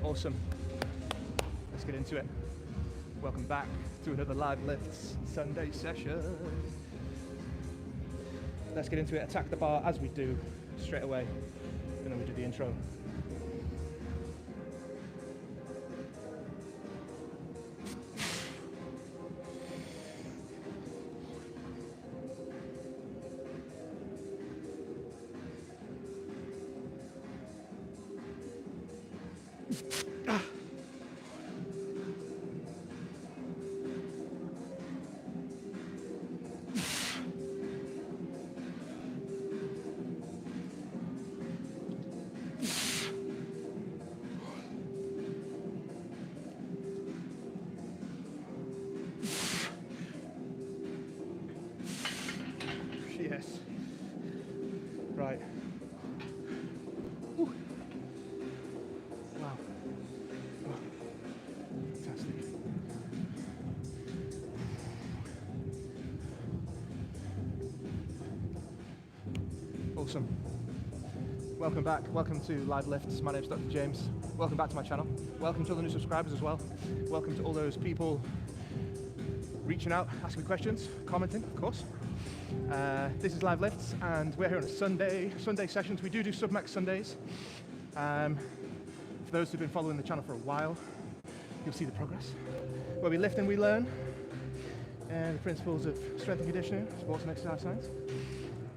Awesome. Let's get into it. Welcome back to another Live Lifts Sunday session. Let's get into it. Attack the bar as we do straight away, and then we do the intro. Yes. Right. Whew. Wow. Oh. Fantastic. Awesome. Welcome back. Welcome to Live Lifts. My name's Dr. James. Welcome back to my channel. Welcome to all the new subscribers as well. Welcome to all those people reaching out, asking me questions, commenting, of course. This is Live Lifts, and we're here on a Sunday sessions. We do Submax Sundays. For those who've been following the channel for a while, you'll see the progress. Where we lift and we learn, and the principles of strength and conditioning, sports and exercise science,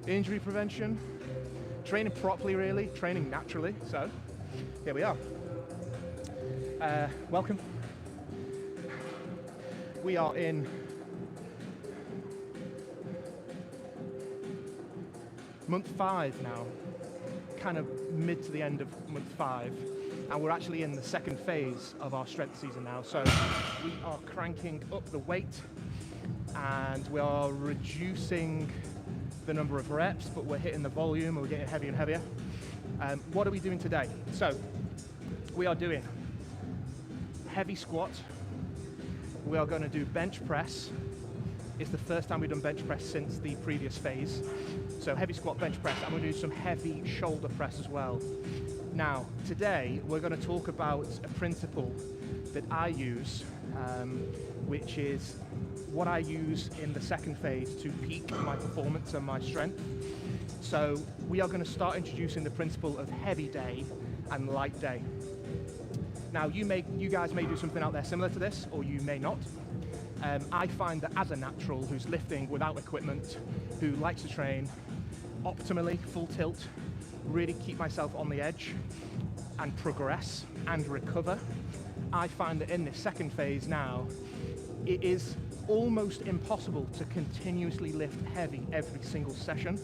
injury prevention, training properly really, training naturally. So, here we are. Welcome. We are in month 5 now, kind of mid to the end of month 5, and we're actually in the second phase of our strength season now. So we are cranking up the weight and we are reducing the number of reps, but we're hitting the volume and we're getting heavier and heavier. What are we doing today? So we are doing heavy squat. We are going to do bench press. It's the first time we've done bench press since the previous phase. So heavy squat, bench press, and we're going to do some heavy shoulder press as well. Now, today we're going to talk about a principle that I use, which is what I use in the second phase to peak my performance and my strength. So we are going to start introducing the principle of heavy day and light day. Now, you guys may do something out there similar to this, or you may not. I find that as a natural who's lifting without equipment, who likes to train optimally, full tilt, really keep myself on the edge and progress and recover, I find that in this second phase now, it is almost impossible to continuously lift heavy every single session.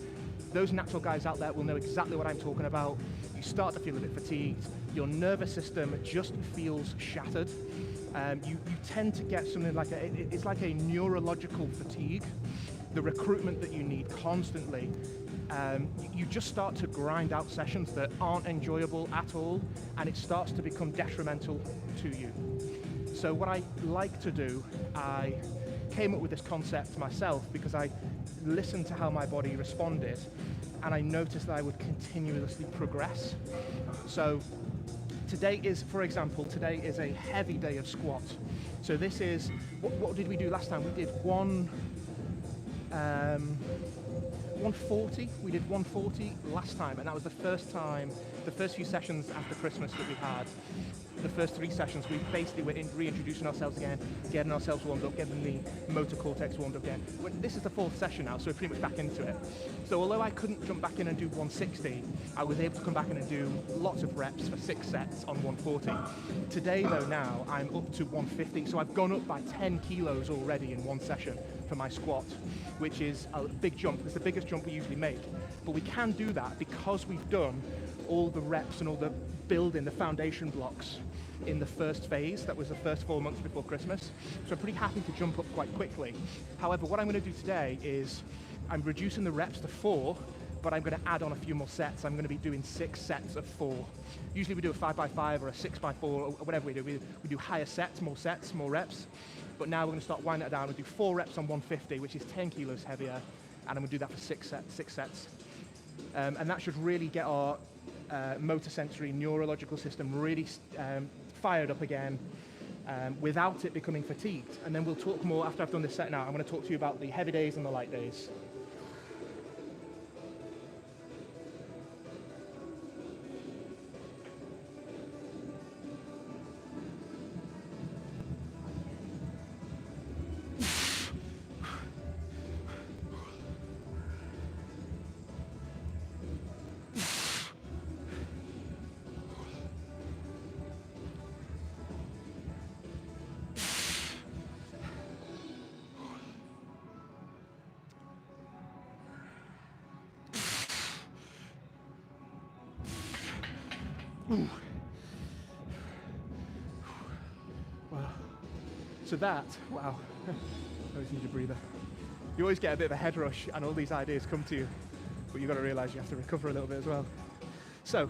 Those natural guys out there will know exactly what I'm talking about. You start to feel a bit fatigued, your nervous system just feels shattered. You tend to get something like it's like a neurological fatigue. The recruitment that you need constantly, you just start to grind out sessions that aren't enjoyable at all, and it starts to become detrimental to you. So what I like to do, I came up with this concept myself because I listened to how my body responded, and I noticed that I would continuously progress. So today is, for example, today is a heavy day of squat. So this is, what did we do last time? We did 140. We did 140 last time, and that was the first time, the first few sessions after Christmas that we had. The first 3 sessions, we basically were reintroducing ourselves again, getting ourselves warmed up, getting the motor cortex warmed up again. This is the 4th session now, so we're pretty much back into it. So although I couldn't jump back in and do 160, I was able to come back in and do lots of reps for 6 sets on 140. Today though, now I'm up to 150, so I've gone up by 10 kilos already in 1 session for my squat, which is a big jump. It's the biggest jump we usually make. But we can do that because we've done all the reps and all the building, the foundation blocks in the first phase. That was the first 4 months before Christmas. So I'm pretty happy to jump up quite quickly. However, what I'm going to do today is I'm reducing the reps to 4, but I'm going to add on a few more sets. I'm going to be doing 6 sets of 4. Usually we do a 5x5 or a 6x4 or whatever we do. We do higher sets, more reps. But now we're going to start winding it down. We'll do 4 reps on 150, which is 10 kilos heavier, and I'm going to do that for 6 sets. And that should really get our motor sensory neurological system really fired up again without it becoming fatigued. And then we'll talk more after I've done this set now. I'm going to talk to you about the heavy days and the light days. Ooh. Wow. So that, wow, I always need a breather. You always get a bit of a head rush and all these ideas come to you, but you've got to realise you have to recover a little bit as well. So,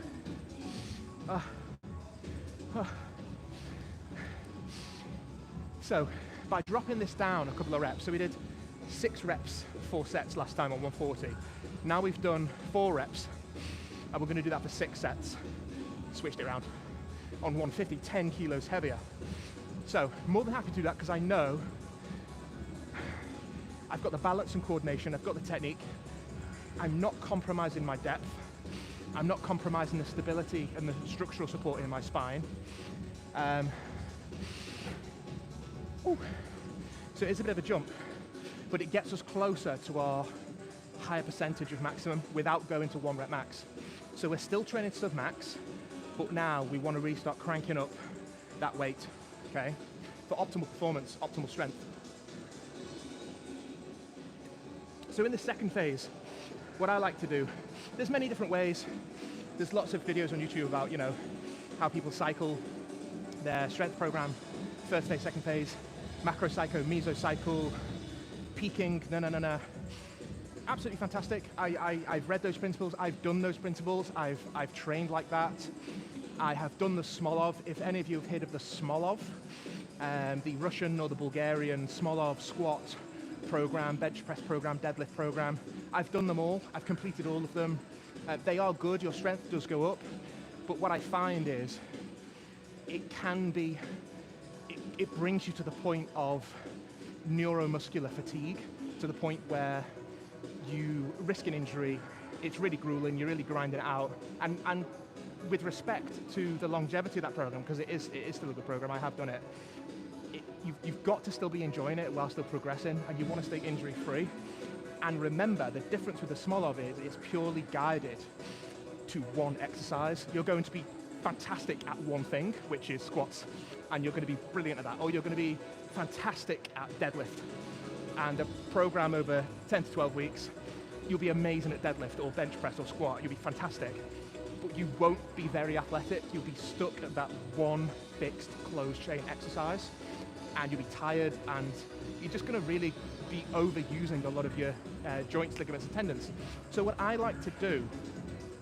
so by dropping this down a couple of reps, so we did 6 reps, 4 sets last time on 140. Now we've done 4 reps, and we're going to do that for 6 sets. Switched it around on 150, 10 kilos heavier. So more than happy to do that because I know I've got the balance and coordination, I've got the technique, I'm not compromising my depth, I'm not compromising the stability and the structural support in my spine. So it is a bit of a jump, but it gets us closer to our higher percentage of maximum without going to 1 rep max. So we're still training sub max, but now we want to really start cranking up that weight, okay? For optimal performance, optimal strength. So in the second phase, what I like to do, there's many different ways. There's lots of videos on YouTube about, you know, how people cycle their strength program, first phase, second phase, macro cycle, meso cycle, peaking, no. Absolutely fantastic. I've read those principles, I've done those principles, I've trained like that. I have done the Smolov. If any of you have heard of the Smolov, the Russian or the Bulgarian Smolov squat program, bench press program, deadlift program, I've done them all. I've completed all of them. They are good, your strength does go up, but what I find is it can be, it brings you to the point of neuromuscular fatigue, to the point where you risk an injury, it's really grueling, you're really grinding it out, and with respect to the longevity of that program, because it is still a good program, I have done it, you've got to still be enjoying it while still progressing, and you want to stay injury free. And remember, the difference with the Smolov is it's purely guided to one exercise. You're going to be fantastic at one thing, which is squats, and you're going to be brilliant at that, or you're going to be fantastic at deadlift. And a program over 10 to 12 weeks, you'll be amazing at deadlift or bench press or squat, you'll be fantastic. But you won't be very athletic, you'll be stuck at that one fixed closed chain exercise, and you'll be tired, and you're just going to really be overusing a lot of your joints, ligaments, and tendons. So what I like to do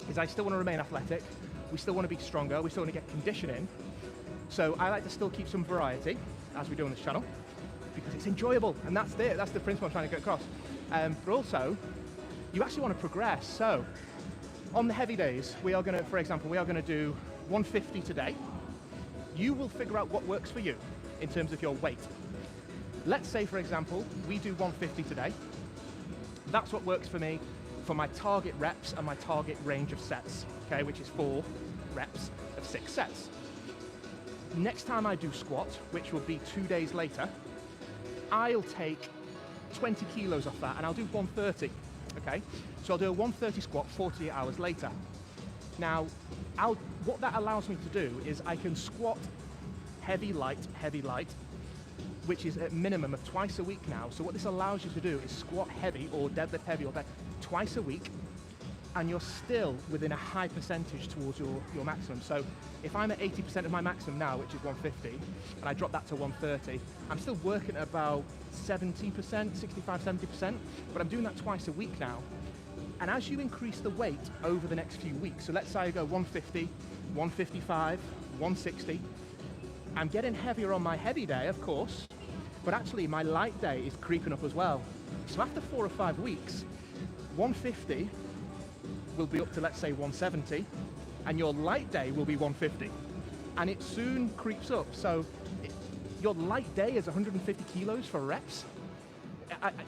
is I still want to remain athletic, we still want to be stronger, we still want to get conditioning. So I like to still keep some variety, as we do on this channel, because it's enjoyable, and that's the principle I'm trying to get across. But also, you actually want to progress. So on the heavy days, we are going to, for example, we are going to do 150 today. You will figure out what works for you in terms of your weight. Let's say, for example, we do 150 today. That's what works for me for my target reps and my target range of sets, okay, which is 4 reps of 6 sets. Next time I do squat, which will be 2 days later, I'll take 20 kilos off that and I'll do 130, okay? So I'll do a 130 squat 48 hours later. Now, what that allows me to do is I can squat heavy, light, which is at minimum of twice a week now. So what this allows you to do is squat heavy or deadlift heavy or twice a week, and you're still within a high percentage towards your maximum. So if I'm at 80% of my maximum now, which is 150, and I drop that to 130, I'm still working at about 70%, 65, 70%, but I'm doing that twice a week now. And as you increase the weight over the next few weeks, so let's say I go 150, 155, 160, I'm getting heavier on my heavy day, of course, but actually my light day is creeping up as well. So after 4 or 5 weeks, 150 will be up to, let's say, 170, and your light day will be 150. And it soon creeps up. So your light day is 150 kilos for reps.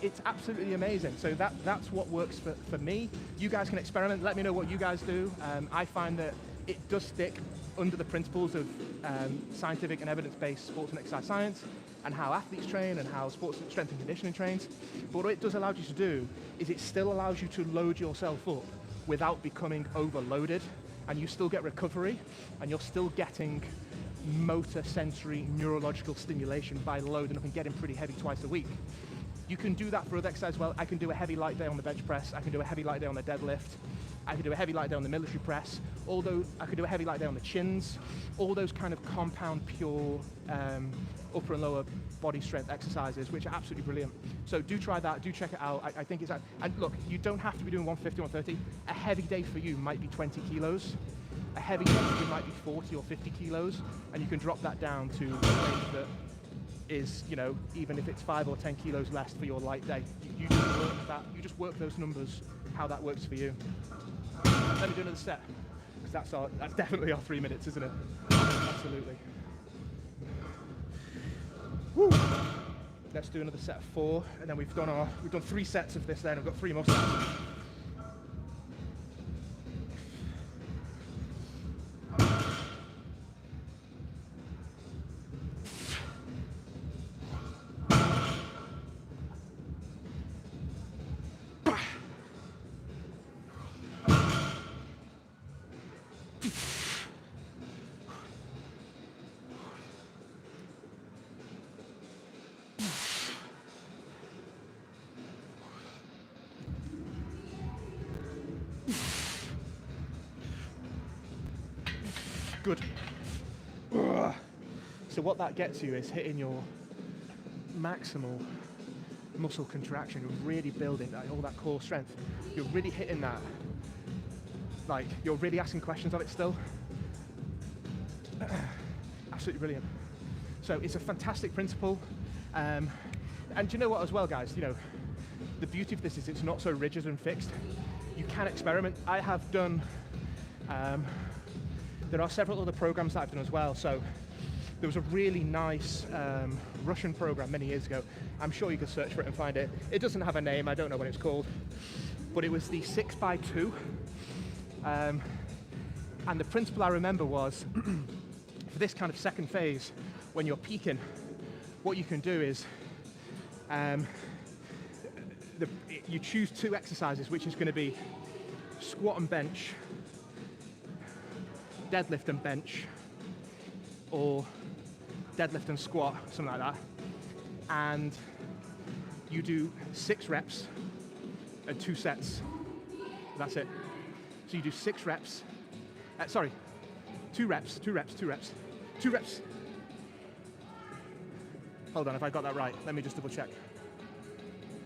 It's absolutely amazing. So that's what works for me. You guys can experiment. Let me know what you guys do. I find that it does stick under the principles of scientific and evidence-based sports and exercise science, and how athletes train and how sports strength and conditioning trains. But what it does allow you to do is it still allows you to load yourself up without becoming overloaded, and you still get recovery, and you're still getting motor, sensory, neurological stimulation by loading up and getting pretty heavy twice a week. You can do that for other exercise as well. I can do a heavy light day on the bench press. I can do a heavy light day on the deadlift. I can do a heavy light day on the military press. Although I could do a heavy light day on the chins. All those kind of compound, pure upper and lower body strength exercises, which are absolutely brilliant. So do try that. Do check it out. I think it's, and look, you don't have to be doing 150, 130. A heavy day for you might be 20 kilos. A heavy day for you might be 40 or 50 kilos, and you can drop that down to a range that is, you know, even if it's 5 or 10 kilos less for your light day. You just work that. You just work those numbers, how that works for you. Let me do another set, because that's definitely our 3 minutes, isn't it? Absolutely. Woo. Let's do another set of 4, and then we've done 3 sets of this. Then I've got 3 more sets. Good. So what that gets you is hitting your maximal muscle contraction. You're really building all that core strength. You're really hitting that. Like, you're really asking questions of it still. Absolutely brilliant. So it's a fantastic principle. And do you know what as well, guys? You know, the beauty of this is it's not so rigid and fixed. You can experiment. I have done, there are several other programs that I've done as well. So there was a really nice Russian program many years ago. I'm sure you could search for it and find it. It doesn't have a name, I don't know what it's called, but it was the 6x2. And the principle I remember was, for this kind of second phase, when you're peaking, what you can do is, you choose 2 exercises, which is going to be squat and bench, deadlift and bench, or deadlift and squat, something like that. And you do 6 reps and 2 sets. That's it. So you do 6 reps. 2 reps, 2 reps, 2 reps, 2 reps. Hold on, if I got that right, let me just double check.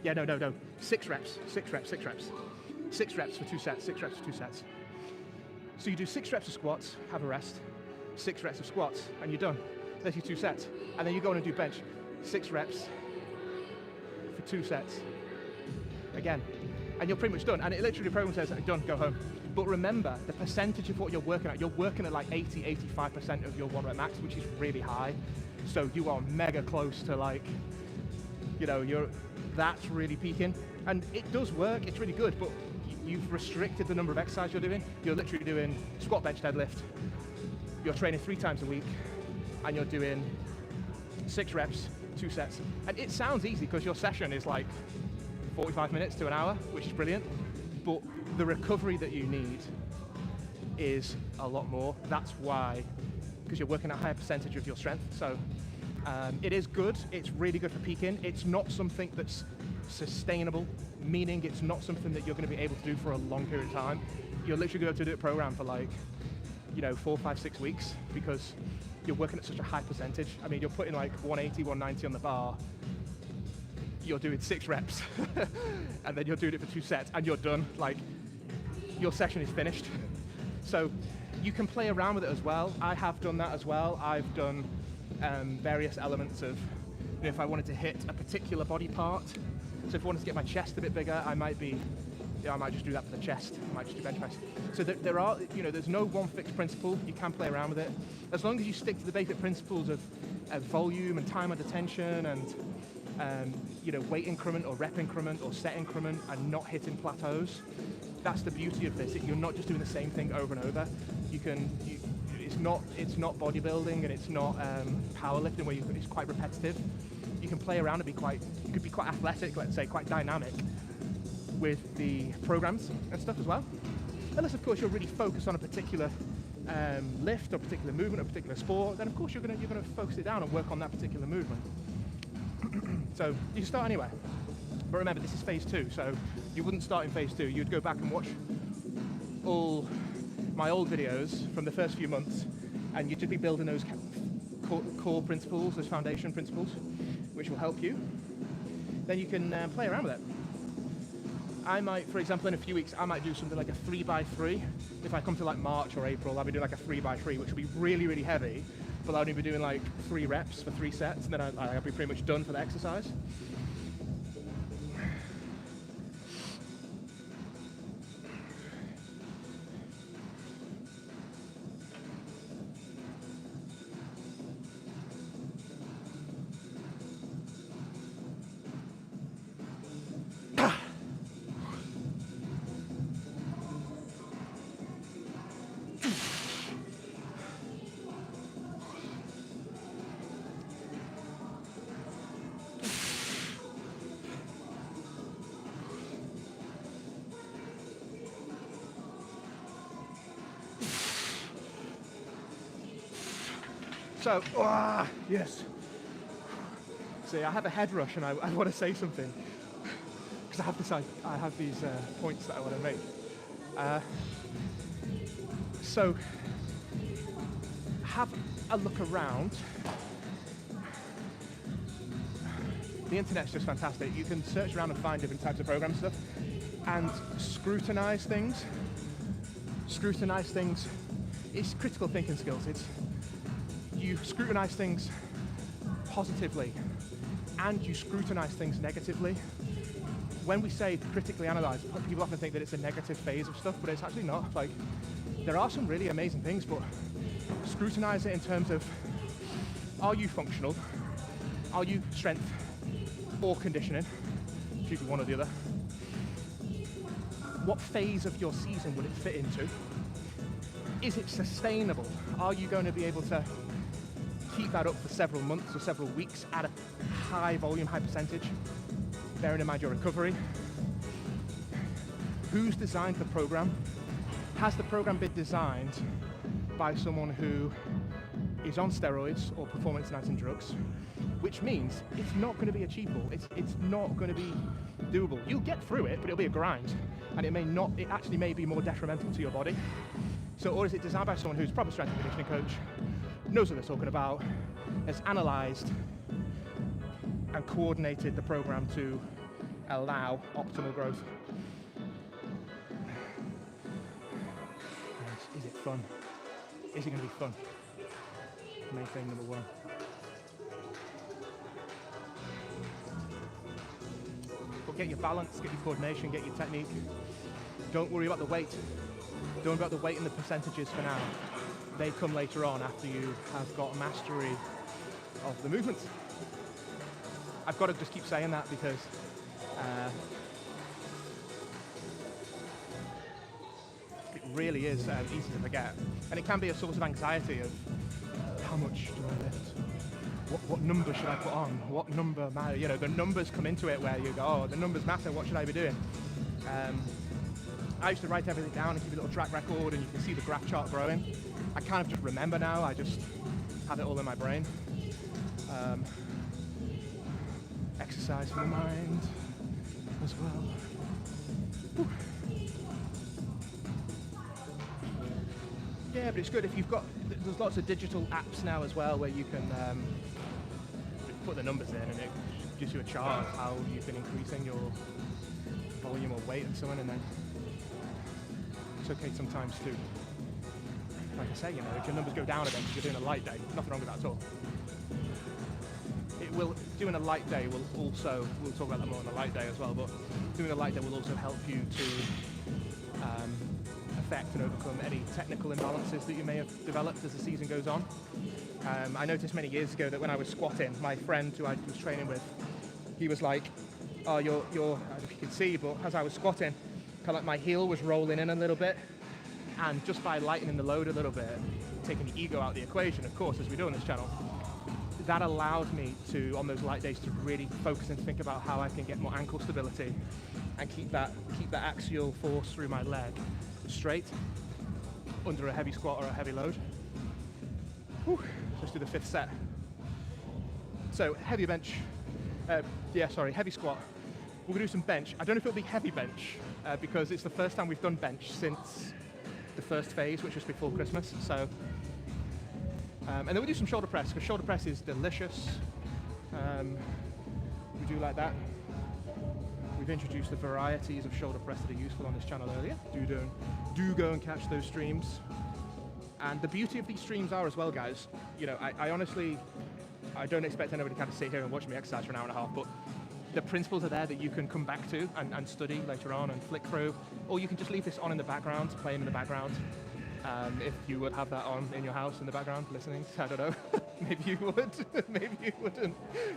Yeah, no. 6 reps, 6 reps, 6 reps. 6 reps for 2 sets, 6 reps for 2 sets. So you do 6 reps of squats, have a rest, 6 reps of squats, and you're done. There's your 2 sets. And then you go on and do bench. 6 reps for 2 sets. Again. And you're pretty much done. And it literally, the program says, done, go home. But remember, the percentage of what you're working at like 80, 85% of your 1 rep max, which is really high. So you are mega close to, like, you know, that's really peaking. And it does work, it's really good, but you've restricted the number of exercises you're doing. You're literally doing squat, bench, deadlift. You're training 3 times a week, and you're doing 6 reps, 2 sets. And it sounds easy because your session is like 45 minutes to an hour, which is brilliant. But the recovery that you need is a lot more. That's why, because you're working at a higher percentage of your strength. So it is good. It's really good for peaking. It's not something that's sustainable, meaning it's not something that you're going to be able to do for a long period of time. You're literally going to do a program for, like, you know, 4, 5, 6 weeks, because you're working at such a high percentage. I mean, you're putting like 180, 190 on the bar. You're doing 6 reps, and then you're doing it for 2 sets, and you're done. Like, your session is finished. So you can play around with it as well. I have done that as well. I've done various elements of, you know, if I wanted to hit a particular body part. So if I wanted to get my chest a bit bigger, I might be I might just do that for the chest. I might just do bench press. So there are, there's no one fixed principle. You can play around with it. As long as you stick to the basic principles of volume and time under tension and, weight increment or rep increment or set increment and not hitting plateaus. That's the beauty of this. You're not just doing the same thing over and over. It's not bodybuilding and it's not powerlifting where it's quite repetitive. You can play around and you could be quite athletic, let's say, quite dynamic with the programs and stuff as well. Unless, of course, you're really focused on a particular lift or particular movement or particular sport, then of course you're gonna focus it down and work on that particular movement. So you can start anywhere. But remember, this is phase 2, so you wouldn't start in phase 2. You'd go back and watch all my old videos from the first few months, and you'd just be building those core principles, those foundation principles, which will help you. Then you can play around with it. I might, for example, in a few weeks, I might do something like a 3x3. If I come to like March or April, I'll be doing like a 3x3, which will be really, really heavy, but I'll only be doing like 3 reps for 3 sets, and then I'll be pretty much done for the exercise. So, yes. See, I have a head rush and I want to say something because I have these points that I want to make. So, have a look around. The internet's just fantastic. You can search around and find different types of program stuff and scrutinize things. Scrutinize things. It's critical thinking skills. You scrutinize things positively and you scrutinize things negatively. When we say critically analyze, people often think that it's a negative phase of stuff, but it's actually not. Like, there are some really amazing things, but scrutinize it in terms of, are you functional? Are you strength or conditioning? Choosing one or the other. What phase of your season would it fit into? Is it sustainable? Are you going to be able to keep that up for several months or several weeks at a high volume, high percentage, bearing in mind your recovery? Who's designed the program? Has the program been designed by someone who is on steroids or performance enhancing drugs? Which means it's not going to be achievable. It's not going to be doable. You'll get through it, but it'll be a grind, and it actually may be more detrimental to your body. So, or is it designed by someone who's a proper strength and conditioning coach, knows what they're talking about, has analysed and coordinated the program to allow optimal growth? And is it fun? Is it going to be fun? Main thing number 1. But get your balance, get your coordination, get your technique. Don't worry about the weight. Don't worry about the weight and the percentages for now. They come later on after you have got mastery of the movements. I've got to just keep saying that because it really is easy to forget. And it can be a source of anxiety of how much do I lift? What number should I put on? What number matter? You know, the numbers come into it where you go, oh, the numbers matter, what should I be doing? I used to write everything down and keep a little track record, and you can see the graph chart growing. I kind of just remember now, I just have it all in my brain. Exercise for the mind as well. Whew. Yeah, but it's good if you've got, there's lots of digital apps now as well where you can put the numbers in and it gives you a chart of how you've been increasing your volume or weight and so on, and then it's okay sometimes to, like I say, you know, if your numbers go down a bit because you're doing a light day, nothing wrong with that at all. it will, doing a light day will also, we'll talk about that more on a light day as well, but doing a light day will also help you to affect and overcome any technical imbalances that you may have developed as the season goes on. I noticed many years ago that when I was squatting, my friend who I was training with, he was like, oh, you're I don't know if you can see, but as I was squatting, kind of like my heel was rolling in a little bit, and just by lightening the load a little bit, taking the ego out of the equation, of course, as we do on this channel, that allowed me to, on those light days, to really focus and think about how I can get more ankle stability and keep that axial force through my leg straight under a heavy squat or a heavy load. Whew. Let's do the 5th set. So heavy bench, heavy squat. We're gonna do some bench. I don't know if it'll be heavy bench because it's the first time we've done bench since the first phase, which was before Christmas. So, and then we do some shoulder press, because shoulder press is delicious. We do like that. We've introduced the varieties of shoulder press that are useful on this channel earlier. Do go and catch those streams. And the beauty of these streams are as well, guys, you know, I honestly, I don't expect anybody to kind of sit here and watch me exercise for an hour and a half, but the principles are there that you can come back to and study later on and flick through, or you can just leave this on in the background, playing in the background. If you would have that on in your house in the background, listening, I don't know, maybe you would, maybe you wouldn't,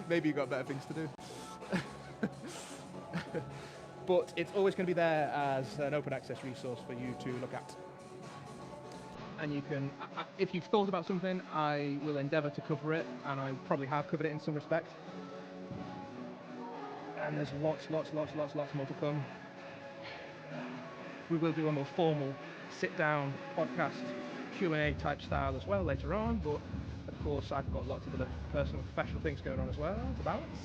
maybe you got better things to do. But it's always going to be there as an open access resource for you to look at. And you can, if you've thought about something, I will endeavour to cover it, and I probably have covered it in some respect. And there's lots more to come. We will do a more formal sit-down podcast Q&A type style as well later on, but of course I've got lots of other personal and professional things going on as well to balance.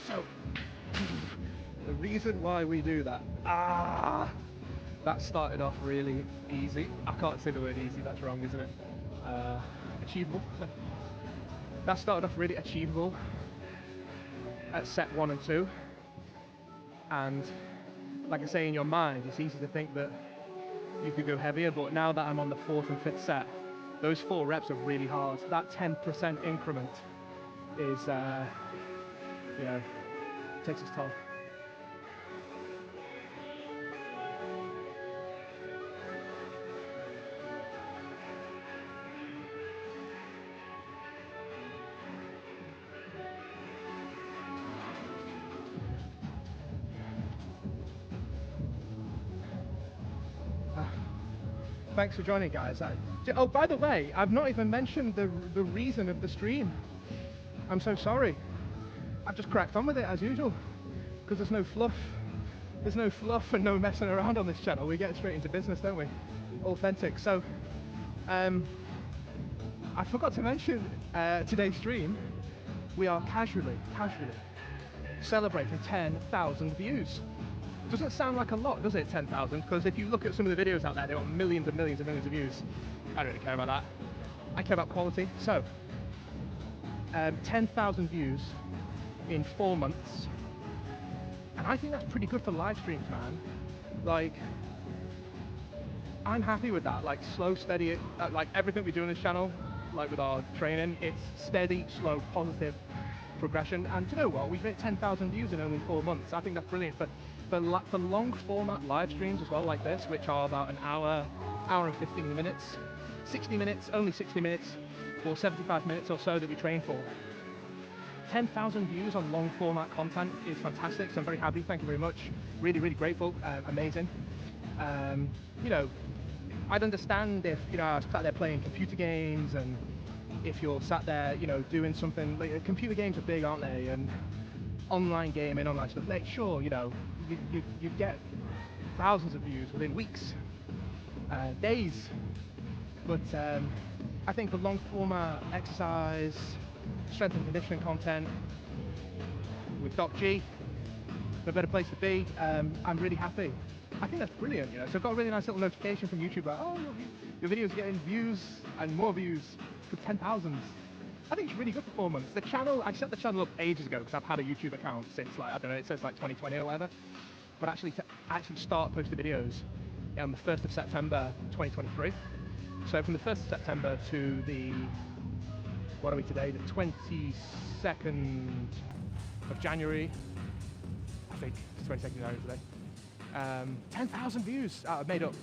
So, the reason why we do that, that started off really easy. I can't say the word easy, that's wrong, isn't it? Achievable. That started off really achievable at set 1 and 2. And like I say, in your mind, it's easy to think that you could go heavier, but now that I'm on the 4th and 5th set, those 4 reps are really hard. That 10% increment is, you know, takes its toll. Thanks for joining, guys. Oh, by the way, I've not even mentioned the reason of the stream. I'm so sorry. I've just cracked on with it as usual, because there's no fluff. There's no fluff and no messing around on this channel. We get straight into business, don't we? Authentic. So, I forgot to mention today's stream. We are casually celebrating 10,000 views. Doesn't sound like a lot, does it, 10,000? Because if you look at some of the videos out there, they've got millions and millions and millions of views. I don't really care about that. I care about quality. So, 10,000 views in 4 months. And I think that's pretty good for live streams, man. Like, I'm happy with that. Like, slow, steady, like everything we do on this channel, like with our training, it's steady, slow, positive progression. And do you know what? We've hit 10,000 views in only 4 months. I think that's brilliant. For long format live streams as well, like this, which are about an hour and 15 minutes, 60 minutes, only 60 minutes, or 75 minutes or so that we train for. 10,000 views on long format content is fantastic, so I'm very happy. Thank you very much. Really, really grateful. Amazing. You know, I'd understand if, you know, I was sat there playing computer games, and if you're sat there, you know, doing something, like computer games are big, aren't they? And online gaming, online stuff, like, sure, you know, you get thousands of views within weeks, days. But I think for long format exercise, strength and conditioning content with Doc G, a better place to be. I'm really happy. I think that's brilliant, you know. So I've got a really nice little notification from YouTube about, oh, your video's getting views and more views for 10,000. I think it's really good performance. The channel, I set the channel up ages ago because I've had a YouTube account since, like, I don't know, it says like 2020 or whatever. But actually to start posting videos on the 1st of September 2023. So from the 1st of September to the, what are we today, the 22nd of January, I think it's 22nd of January today. 10,000 views made up.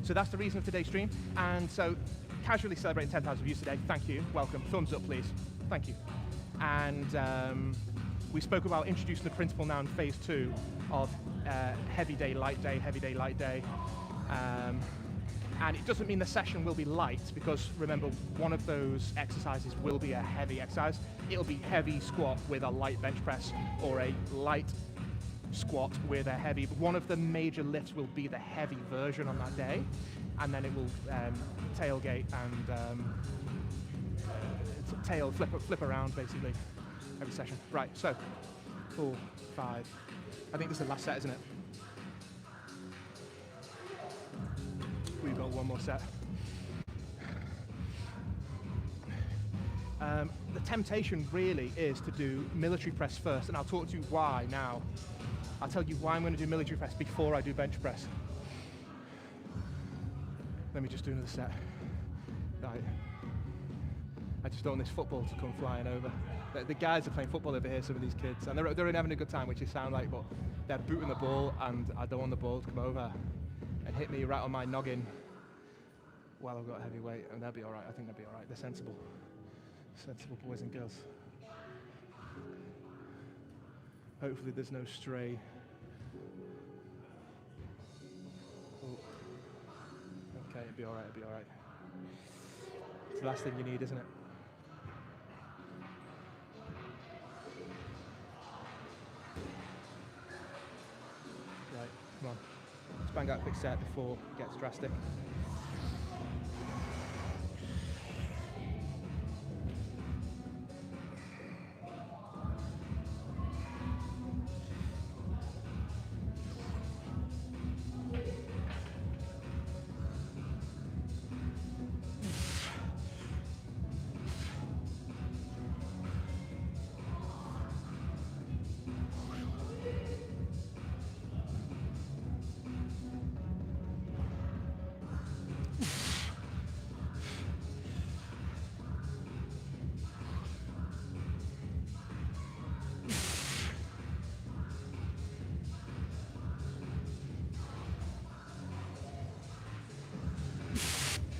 So that's the reason of today's stream. And so casually celebrating 10,000 views today. Thank you. Welcome. Thumbs up, please. Thank you. And we spoke about introducing the principle now in phase 2 of heavy day, light day, heavy day, light day. And it doesn't mean the session will be light, because remember, one of those exercises will be a heavy exercise. It'll be heavy squat with a light bench press, or a light squat with a heavy. One of the major lifts will be the heavy version on that day, and then it will tailgate and tail flip around basically every session. Right, so 4, 5. I think this is the last set, isn't it? We've got one more set. The temptation really is to do military press first, and I'll talk to you why now. I'll tell you why I'm going to do military press before I do bench press. Let me just do another set. Right. I just don't want this football to come flying over. The guys are playing football over here, some of these kids, and they're having a good time, which it sounds like, but they're booting the ball, and I don't want the ball to come over and hit me right on my noggin while I've got a heavy weight, and they'll be all right. I think they'll be all right. They're sensible boys and girls. Hopefully there's no stray. Oh. Okay, it'll be all right, it'll be all right. It's the last thing you need, isn't it? Right, come on. Let's bang out a quick set before it gets drastic.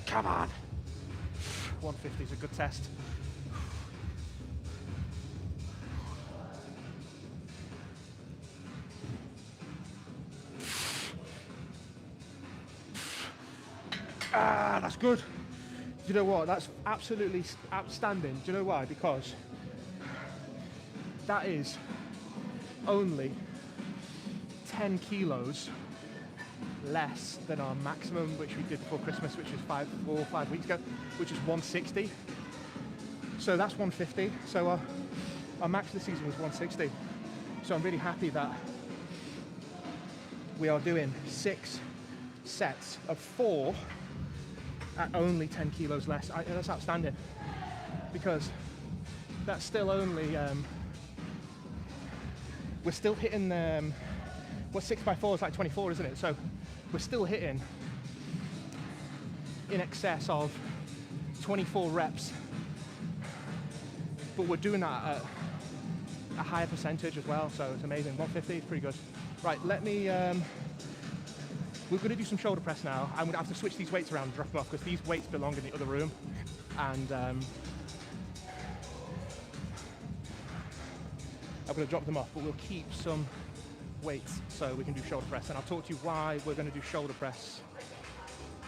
Come on! 150 is a good test. Ah, that's good. Do you know what? That's absolutely outstanding. Do you know why? Because that is only 10 kilos less than our maximum, which we did before Christmas, which was 4 or 5 weeks ago, which is 160. So that's 150. So our max this season was 160. So I'm really happy that we are doing 6 sets of 4 at only 10 kilos less. That's outstanding, because that's still only, we're still hitting, well, 6x4 is like 24, isn't it? So we're still hitting in excess of 24 reps, but we're doing that at a higher percentage as well, so it's amazing. 150 is pretty good. Right, let me, we're going to do some shoulder press now. I'm going to have to switch these weights around and drop them off, because these weights belong in the other room, and I'm going to drop them off, but we'll keep some weights so we can do shoulder press, and I'll talk to you why we're going to do shoulder press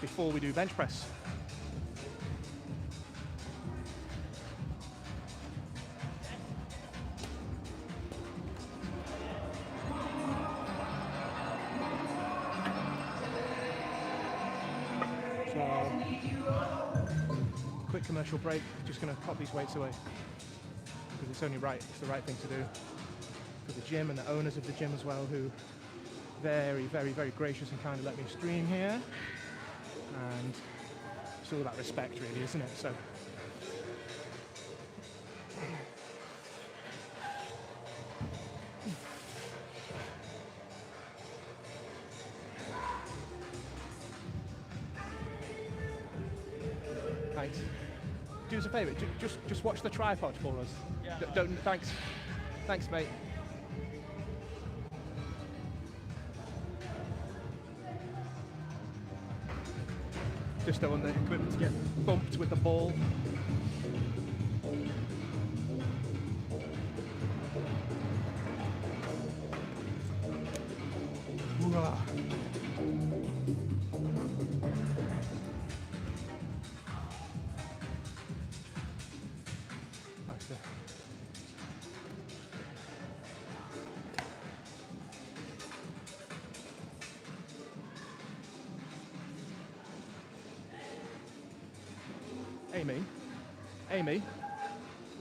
before we do bench press. quick commercial break. Just going to pop these weights away because it's only right. It's the right thing to do for the gym and the owners of the gym as well, who very, very, very gracious and kind of let me stream here. And it's all about respect, really, isn't it? So. Thanks. Do us a favour, just watch the tripod for us. Yeah. Don't. Thanks, mate. Just don't want the equipment to get bumped with the ball. Amy? Amy?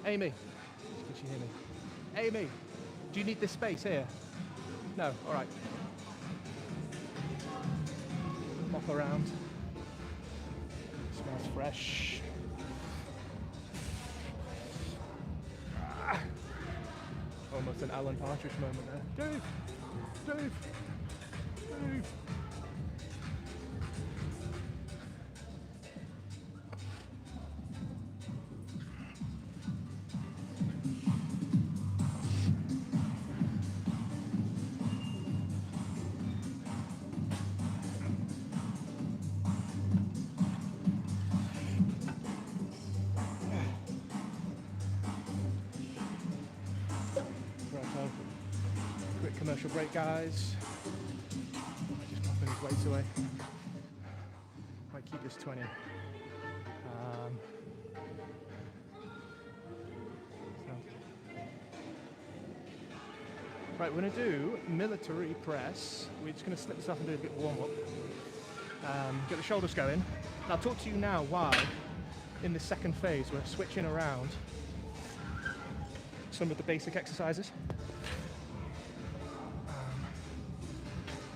Amy? Can she hear me? Amy? Do you need this space here? No? Alright. Mop around. Smells fresh. Almost an Alan Partridge moment there. Dave! Dave! Dave! Quick commercial break, guys. Just popping his weights away. Might keep this 20. Right, we're going to do military press. We're just going to slip this off and do a bit of warm up. Get the shoulders going. And I'll talk to you now why, in the second phase, we're switching around some of the basic exercises.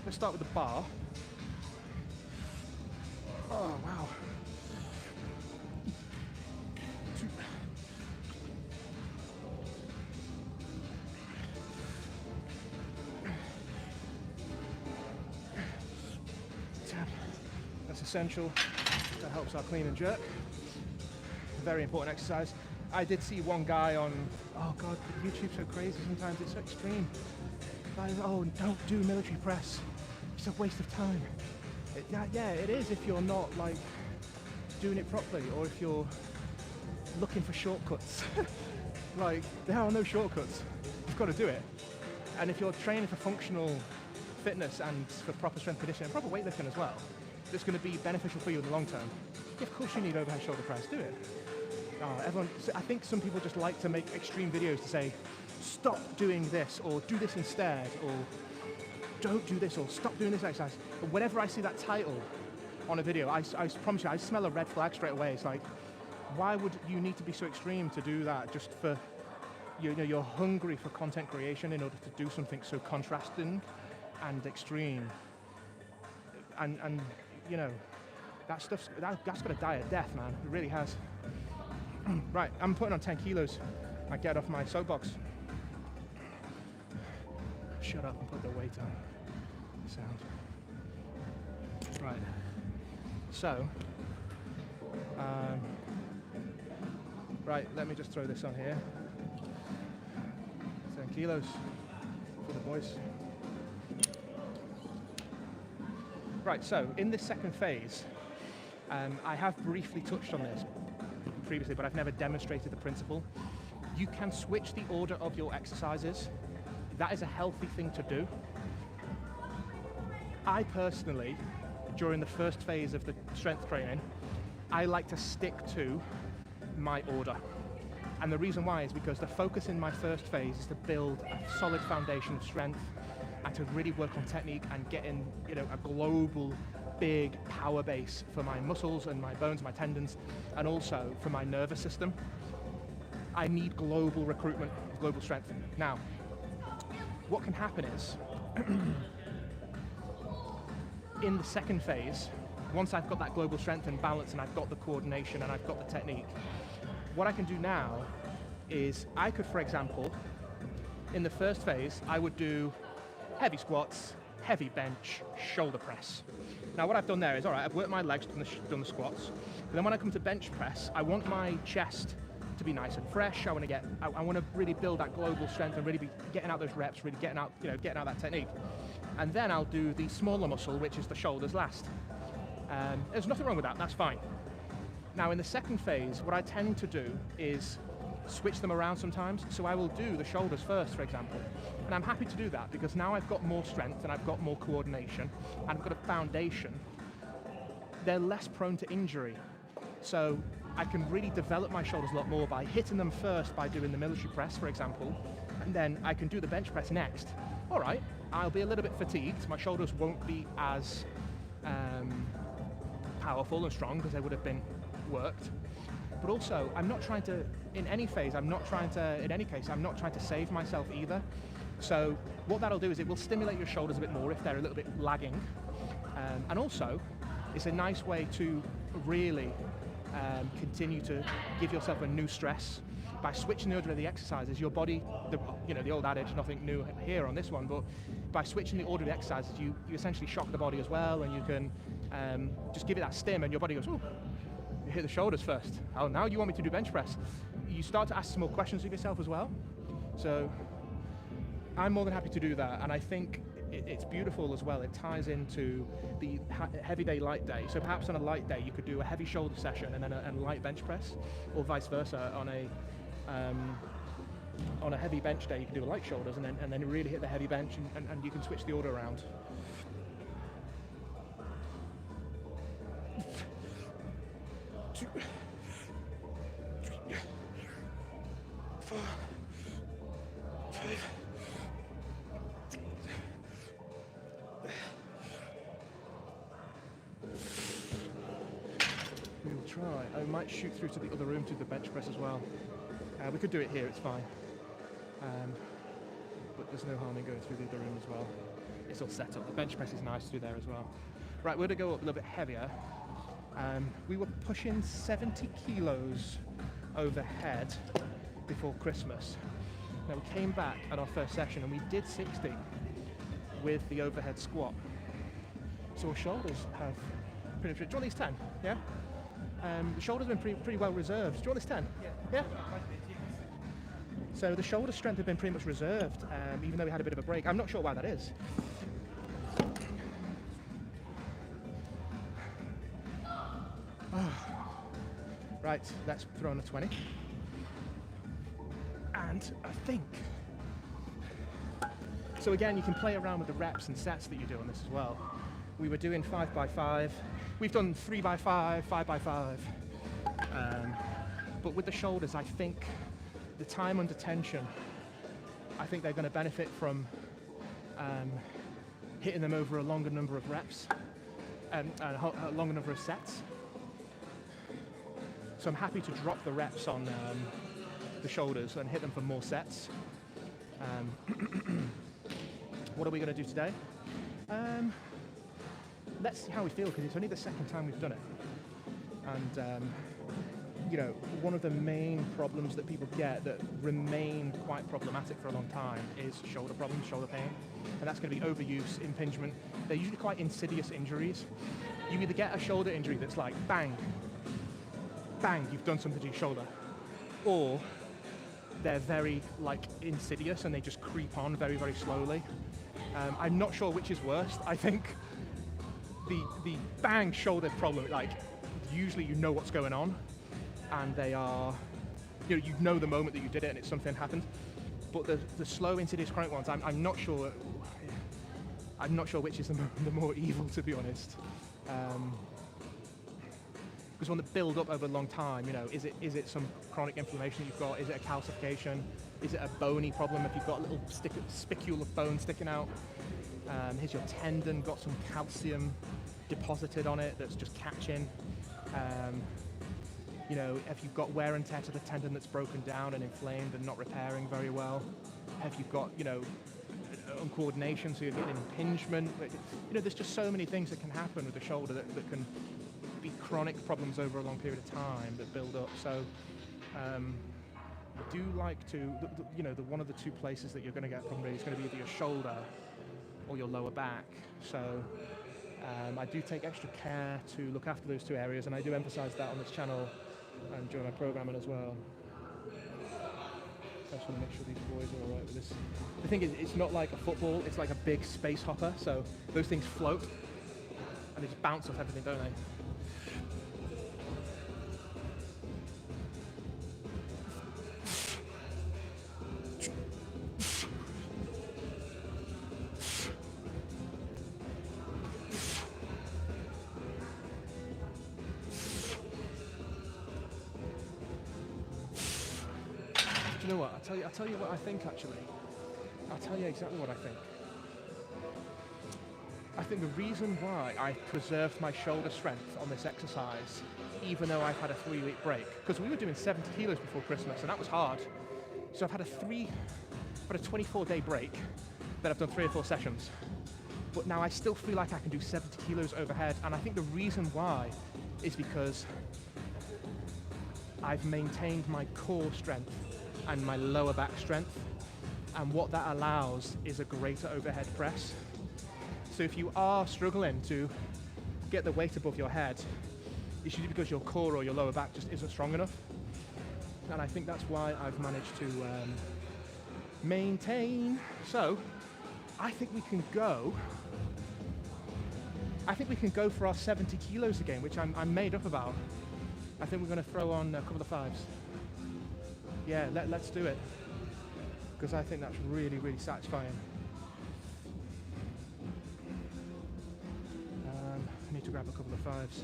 Let's start with the bar. Oh, wow. That's essential. That helps our clean and jerk. Very important exercise. I did see one guy on, oh God, YouTube's so crazy sometimes, it's so extreme. Like, oh, don't do military press. It's a waste of time. Yeah, it is if you're not like doing it properly, or if you're looking for shortcuts. Like, there are no shortcuts. You've got to do it. And if you're training for functional fitness and for proper strength conditioning and proper weightlifting as well, it's going to be beneficial for you in the long term. Yeah, of course you need overhead shoulder press, do it. I think some people just like to make extreme videos to say, stop doing this, or do this instead, or don't do this, or stop doing this exercise. But whenever I see that title on a video, I promise you, I smell a red flag straight away. It's like, why would you need to be so extreme to do that just for, you're hungry for content creation in order to do something so contrasting and extreme. And you know, that's got to die a death, man. It really has. Right, I'm putting on 10 kilos. I get off my soapbox. Shut up and put the weight on. Sound. Right. So, right, let me just throw this on here. 10 kilos for the boys. Right, so in this second phase, I have briefly touched on this previously, but I've never demonstrated the principle. You can switch the order of your exercises. That is a healthy thing to do. I personally, during the first phase of the strength training, I like to stick to my order. And the reason why is because the focus in my first phase is to build a solid foundation of strength. I and to really work on technique and get in, a global big power base for my muscles and my bones, my tendons, and also for my nervous system, I need global recruitment, global strength. Now, what can happen is, in the second phase, once I've got that global strength and balance and I've got the coordination and I've got the technique, what I can do now is I could, for example, in the first phase, I would do heavy squats, heavy bench, shoulder press. Now what I've done there is, all right, I've worked my legs, done the squats, and then when I come to bench press, I want my chest to be nice and fresh. I want to really build that global strength and really be getting out those reps, really getting out that technique. And then I'll do the smaller muscle, which is the shoulders last. There's nothing wrong with that, that's fine. Now in the second phase, what I tend to do is switch them around sometimes. So I will do the shoulders first, for example. And I'm happy to do that because now I've got more strength and I've got more coordination and I've got a foundation. They're less prone to injury. So I can really develop my shoulders a lot more by hitting them first by doing the military press, for example, and then I can do the bench press next. All right, I'll be a little bit fatigued. My shoulders won't be as powerful and strong because they would have been worked. But also, I'm not trying to, in any case, I'm not trying to save myself either. So what that'll do is it will stimulate your shoulders a bit more if they're a little bit lagging. And also, it's a nice way to really continue to give yourself a new stress. By switching the order of the exercises, your body, the old adage, nothing new here on this one, but by switching the order of the exercises, you essentially shock the body as well, and you can just give it that stim, and your body goes, oh, you hit the shoulders first. Oh, now you want me to do bench press. You start to ask some more questions of yourself as well. So I'm more than happy to do that, and I think it's beautiful as well. It ties into the heavy day, light day. So perhaps on a light day, you could do a heavy shoulder session and then a light bench press, or vice versa. On a heavy bench day, you can do a light shoulders and then really hit the heavy bench, and you can switch the order around. Two, 3, 4, 5. We will try. I might shoot through to the other room to the bench press as well. We could do it here, it's fine. But there's no harm in going through the other room as well. It's all set up. The bench press is nice to do there as well. Right, we're going to go up a little bit heavier. We were pushing 70 kilos overhead before Christmas. Now we came back at our first session and we did 60 with the overhead squat. So our shoulders have pretty much... Do you want these 10? Yeah? The shoulders have been pretty well reserved. Do you want this 10? Yeah? So the shoulder strength had been pretty much reserved, even though we had a bit of a break. I'm not sure why that is. Right, let's throw on a 20. And I think... So again, you can play around with the reps and sets that you do on this as well. We were doing 5x5. We've done 3x5, 5x5. But with the shoulders, I think the time under tension, I think they're going to benefit from hitting them over a longer number of reps and a longer number of sets. So I'm happy to drop the reps on the shoulders and hit them for more sets. What are we going to do today? Let's see how we feel, because it's only the second time we've done it. And one of the main problems that people get that remain quite problematic for a long time is shoulder problems, shoulder pain. And that's going to be overuse, impingement. They're usually quite insidious injuries. You either get a shoulder injury that's like bang, bang, you've done something to your shoulder, or they're very insidious and they just creep on very, very slowly. I'm not sure which is worst. I think the bang shoulder problem, usually you know what's going on, and they are, you know the moment that you did it and it's something happened. But the slow, insidious, chronic ones, I'm not sure. I'm not sure which is the more evil, to be honest. Because one that build up over a long time, is it some chronic inflammation that you've got? Is it a calcification? Is it a bony problem if you've got a little spicule of bone sticking out? Here's your tendon, got some calcium deposited on it that's just catching. You know, if you've got wear and tear to the tendon that's broken down and inflamed and not repairing very well, if you've got, you know, uncoordination, so you're getting impingement. You know, there's just so many things that can happen with the shoulder that can be chronic problems over a long period of time that build up. So I do like to, you know, one of the two places that you're going to get problem is going to be either your shoulder or your lower back. So I do take extra care to look after those two areas, and I do emphasize that on this channel and during my programming as well. I just want to make sure these boys are all right with this. The thing is, it's not like a football, it's like a big space hopper, so those things float and they just bounce off everything, don't they? Do you know what? I'll tell you what I think actually. I'll tell you exactly what I think. I think the reason why I preserved my shoulder strength on this exercise, even though I've had a 3-week break, because we were doing 70 kilos before Christmas and that was hard. So I've had a 24-day break that I've done 3 or 4 sessions. But now I still feel like I can do 70 kilos overhead, and I think the reason why is because I've maintained my core strength and my lower back strength, and what that allows is a greater overhead press. So if you are struggling to get the weight above your head, it's usually because your core or your lower back just isn't strong enough. And I think that's why I've managed to maintain. So I think we can go for our 70 kilos again, which I'm made up about. I think we're going to throw on a couple of 5s. Yeah, let's do it, because I think that's really, really satisfying. I need to grab a couple of 5s.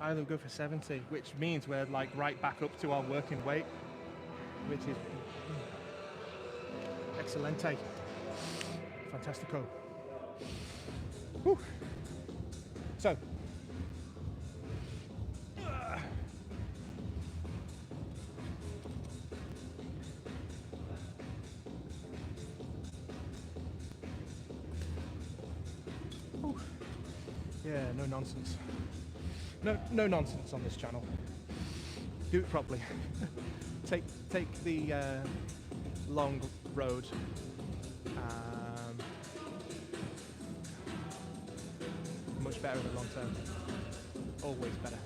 Either go for 70, which means we're like right back up to our working weight, which is excelente, fantastico. Whew. So, yeah, no nonsense. No nonsense on this channel. Do it properly. take the long road. Much better in the long term. Always better.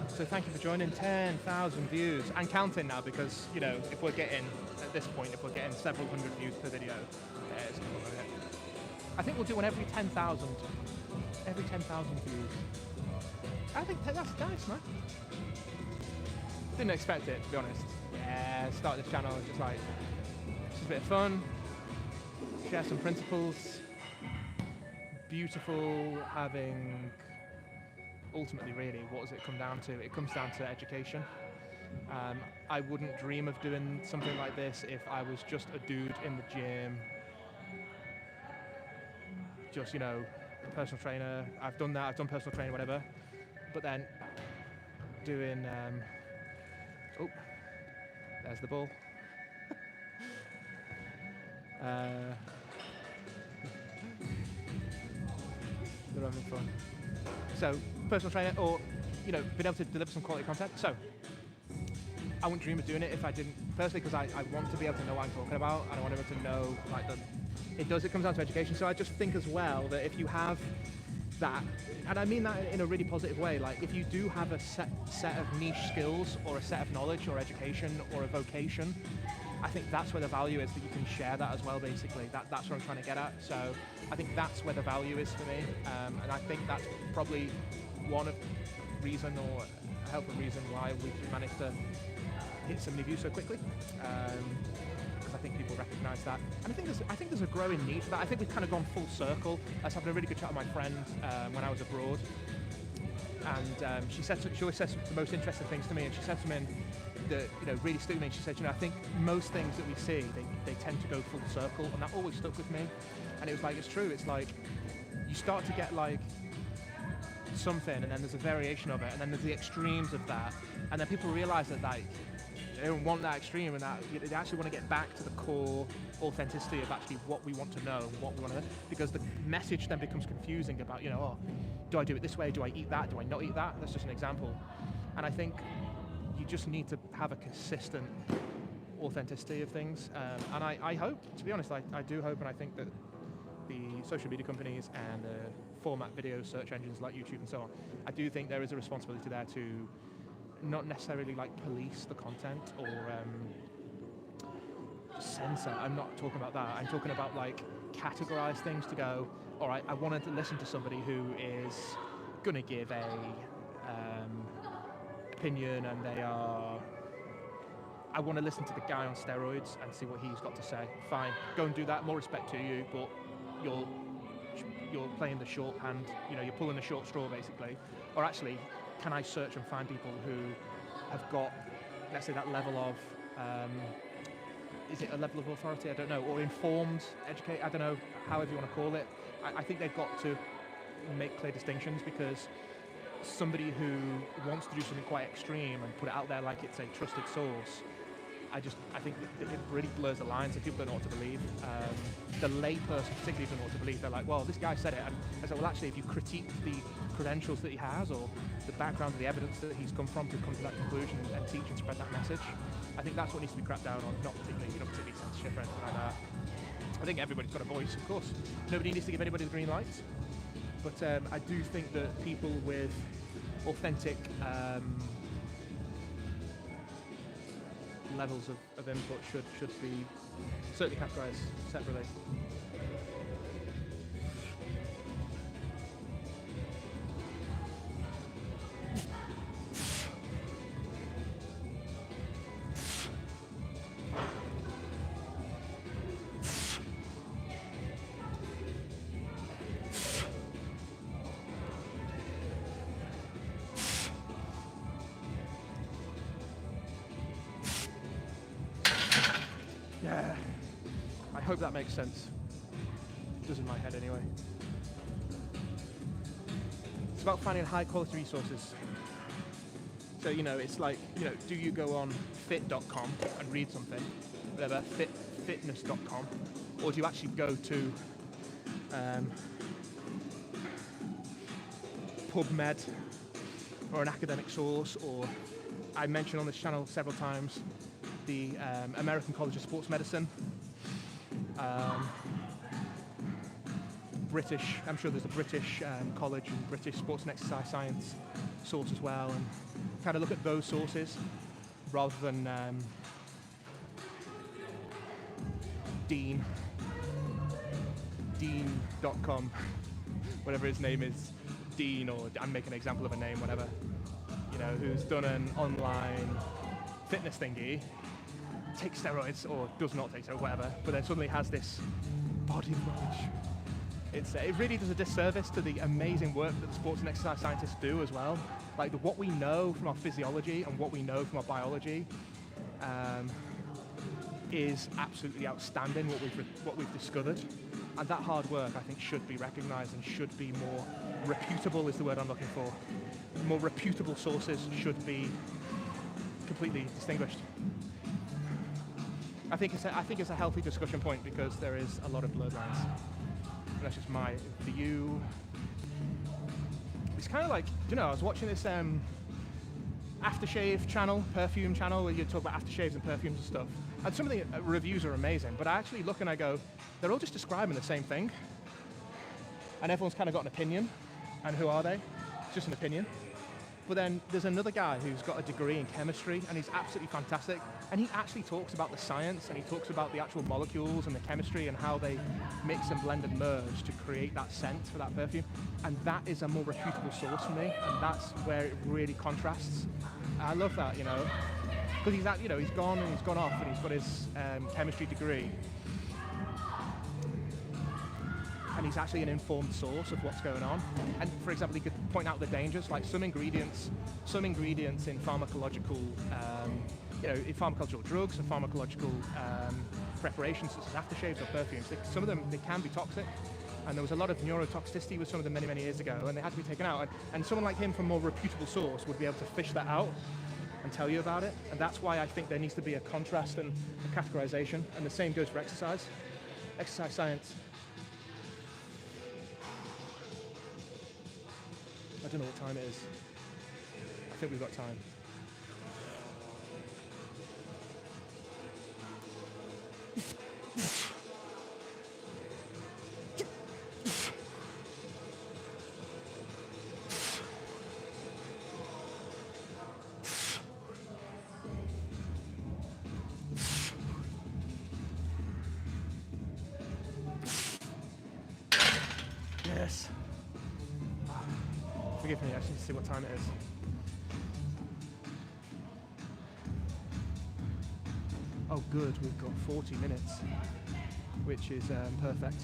So thank you for joining. 10,000 views and counting now, because you know, if we're getting at this point, if we're getting several hundred views per video, it's cool, isn't it? I think we'll do one every 10,000. Every 10,000 views. I think that's nice, man. Didn't expect it, to be honest. Yeah, start this channel just like just a bit of fun, share some principles. Beautiful having. Ultimately, really, what does it come down to? It comes down to education. I wouldn't dream of doing something like this if I was just a dude in the gym. Just, you know, a personal trainer. I've done that, I've done personal training, whatever. But then doing, oh, there's the ball. They're having fun. So, personal trainer, or, you know, being able to deliver some quality content. So, I wouldn't dream of doing it if I didn't, firstly because I want to be able to know what I'm talking about, and I want to be able to know, like, it comes down to education. So I just think as well that if you have that, and I mean that in a really positive way, like if you do have a set of niche skills or a set of knowledge or education or a vocation, I think that's where the value is, that you can share that as well, basically. That's what I'm trying to get at. So I think that's where the value is for me, and I think that's probably one of reason, or a helpful reason, why we've managed to hit so many views so quickly. Because I think people recognise that, and I think there's a growing need for that. I think we've kind of gone full circle. I was having a really good chat with my friend when I was abroad, and she always says the most interesting things to me, and she said something that really stuck with me. She said, I think most things that we see, they tend to go full circle, and that always stuck with me. And it was like, it's true. It's like you start to get like something, and then there's a variation of it, and then there's the extremes of that, and then people realise that like they don't want that extreme, and that they actually want to get back to the core authenticity of actually what we want to know, what we want to, because the message then becomes confusing about oh, do I do it this way? Do I eat that? Do I not eat that? That's just an example. And I think you just need to have a consistent authenticity of things, and I hope, to be honest, I do hope, and I think that the social media companies and format video search engines like YouTube and so on, I do think there is a responsibility there to not necessarily like police the content or censor. I'm not talking about that. I'm talking about like categorize things to go, all right, I wanted to listen to somebody who is going to give a opinion, and I want to listen to the guy on steroids and see what he's got to say. Fine, go and do that, more respect to you, but you're playing the shorthand, you're pulling the short straw basically. Or actually, can I search and find people who have got, let's say, that level of, is it a level of authority? I don't know, or informed, educate, I don't know, however you want to call it. I think they've got to make clear distinctions, because somebody who wants to do something quite extreme and put it out there like it's a trusted source, I think it really blurs the lines, and people don't know what to believe. The layperson particularly don't know what to believe. They're like, well, this guy said it, and I said, well, actually, if you critique the credentials that he has, or the background of the evidence that he's come from to come to that conclusion and teach and spread that message, I think that's what needs to be cracked down on, not particularly censorship or anything like that. I think everybody's got a voice, of course. Nobody needs to give anybody the green light, but I do think that people with authentic levels of input should be certainly categorized separately. Yeah, I hope that makes sense. It does in my head anyway. It's about finding high quality resources. So, it's like, do you go on fit.com and read something, whatever, fitness.com, or do you actually go to PubMed or an academic source, or I mentioned on this channel several times the American College of Sports Medicine, British, I'm sure there's a British college and British Sports and Exercise Science source as well, and kind of look at those sources rather than Dean.com, whatever his name is, Dean, or I'm making an example of a name, whatever, who's done an online fitness thingy, takes steroids or does not take steroids, whatever, but then suddenly has this body of knowledge. It really does a disservice to the amazing work that the sports and exercise scientists do as well. Like what we know from our physiology and what we know from our biology is absolutely outstanding, what we've discovered. And that hard work, I think, should be recognized and should be more reputable, is the word I'm looking for. More reputable sources should be completely distinguished. I think it's a healthy discussion point, because there is a lot of blurred lines. And that's just my view. It's kind of like, I was watching this aftershave channel, perfume channel, where you talk about aftershaves and perfumes and stuff. And some of the reviews are amazing, but I actually look and I go, they're all just describing the same thing. And everyone's kind of got an opinion. And who are they? It's just an opinion. But then there's another guy who's got a degree in chemistry, and he's absolutely fantastic. And he actually talks about the science, and he talks about the actual molecules and the chemistry and how they mix and blend and merge to create that scent for that perfume. And that is a more reputable source for me, and that's where it really contrasts. I love that, you know, because he's at, you know, he's gone off, and he's got his chemistry degree. And he's actually an informed source of what's going on. And for example, he could point out the dangers, like some ingredients in pharmacological, in pharmacological drugs and pharmacological preparations, such as aftershaves or perfumes. Some of them, they can be toxic. And there was a lot of neurotoxicity with some of them many, many years ago, and they had to be taken out. And someone like him from a more reputable source would be able to fish that out and tell you about it. And that's why I think there needs to be a contrast and a categorization. And the same goes for exercise. Exercise science. I don't know what time it is. I think we've got time. Yes. Forgive me, I just need to see what time it is. Oh good, we've got 40 minutes, which is perfect.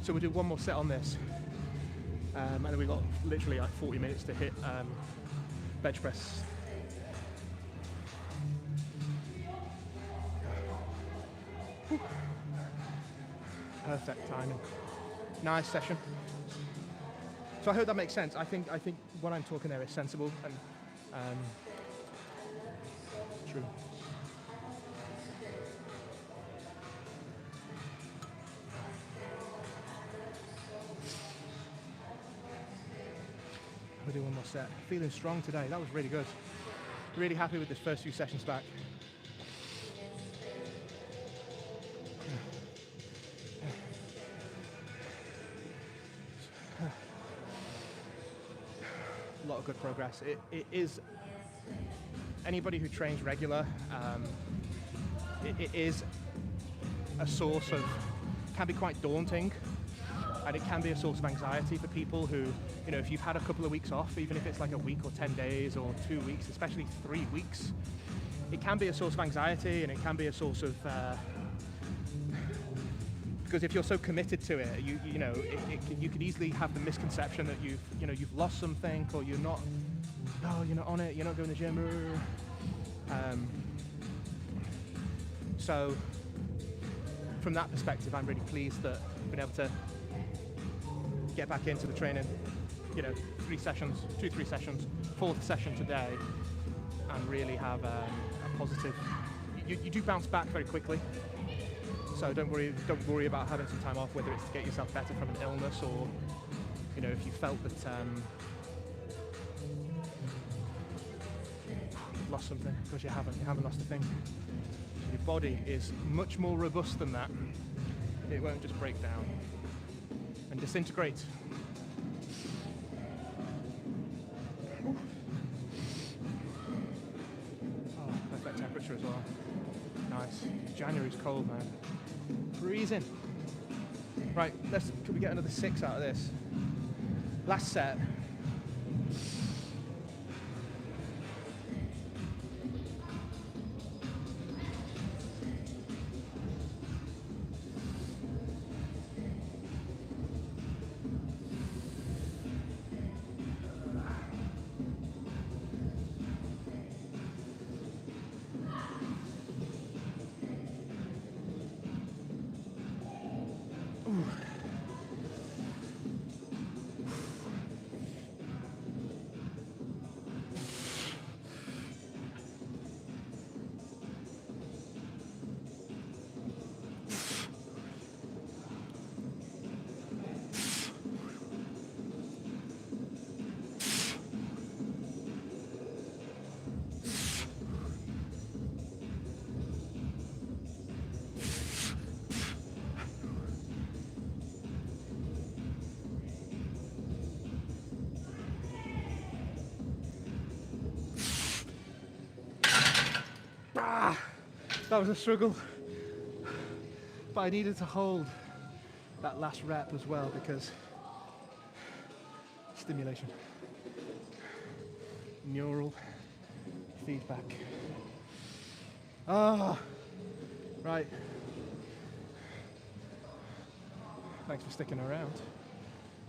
So we'll do one more set on this, and then we've got literally like 40 minutes to hit bench press. Perfect timing. Nice session. So I hope that makes sense. I think what I'm talking there is sensible and true. We'll do one more set. Feeling strong today. That was really good. Really happy with this first few sessions back. A lot of good progress. It is, anybody who trains regular, it is a source of, can be quite daunting, and it can be a source of anxiety for people who, you know, if you've had a couple of weeks off, even if it's like a week or 10 days or 2 weeks, especially 3 weeks, it can be a source of anxiety, and it can be a source of, because if you're so committed to it, you know, you could easily have the misconception that you've lost something, or you're not on it, you're not going to the gym. So from that perspective, I'm really pleased that I've been able to get back into the training, you know, 3 sessions, 2-3 sessions, 4th session today, and really have a positive, you do bounce back very quickly. So don't worry about having some time off, whether it's to get yourself better from an illness, or, you know, if you felt that you've lost something, because you haven't lost a thing. Your body is much more robust than that. It won't just break down and disintegrate. Oh, perfect temperature as well. Nice. January's cold, man. Freezing. Right, can we get another 6 out of this? Last set. That was a struggle, but I needed to hold that last rep as well because stimulation, neural feedback. Right. Thanks for sticking around.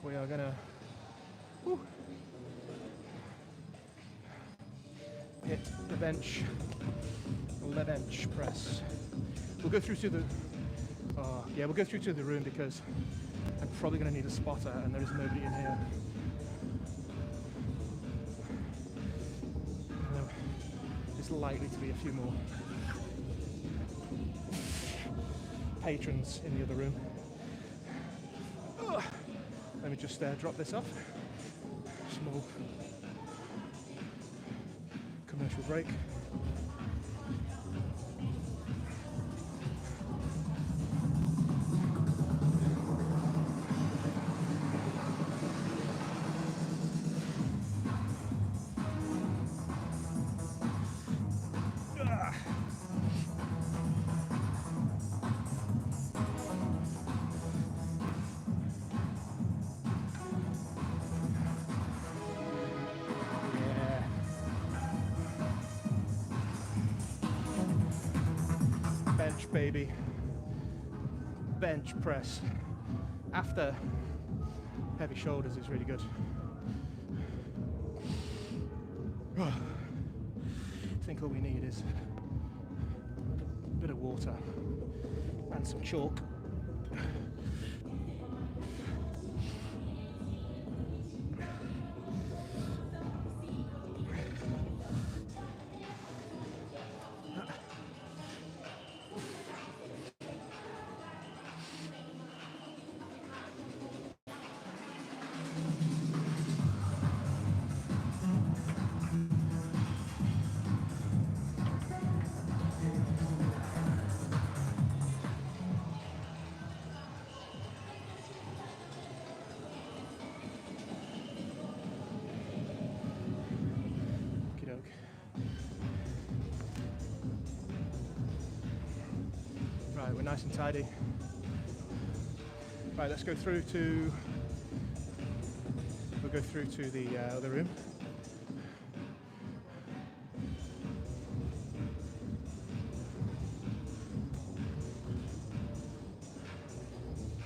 We are gonna hit the bench press. We'll go through to the we'll go through to the room because I'm probably gonna need a spotter and there is nobody in here. There's likely to be a few more patrons in the other room. Let me just drop this off. Small commercial break. Baby, bench press after heavy shoulders is really good. I think all we need is a bit of water and some chalk. Right, we're nice and tidy. Right, let's go through to, we'll go through to the other room.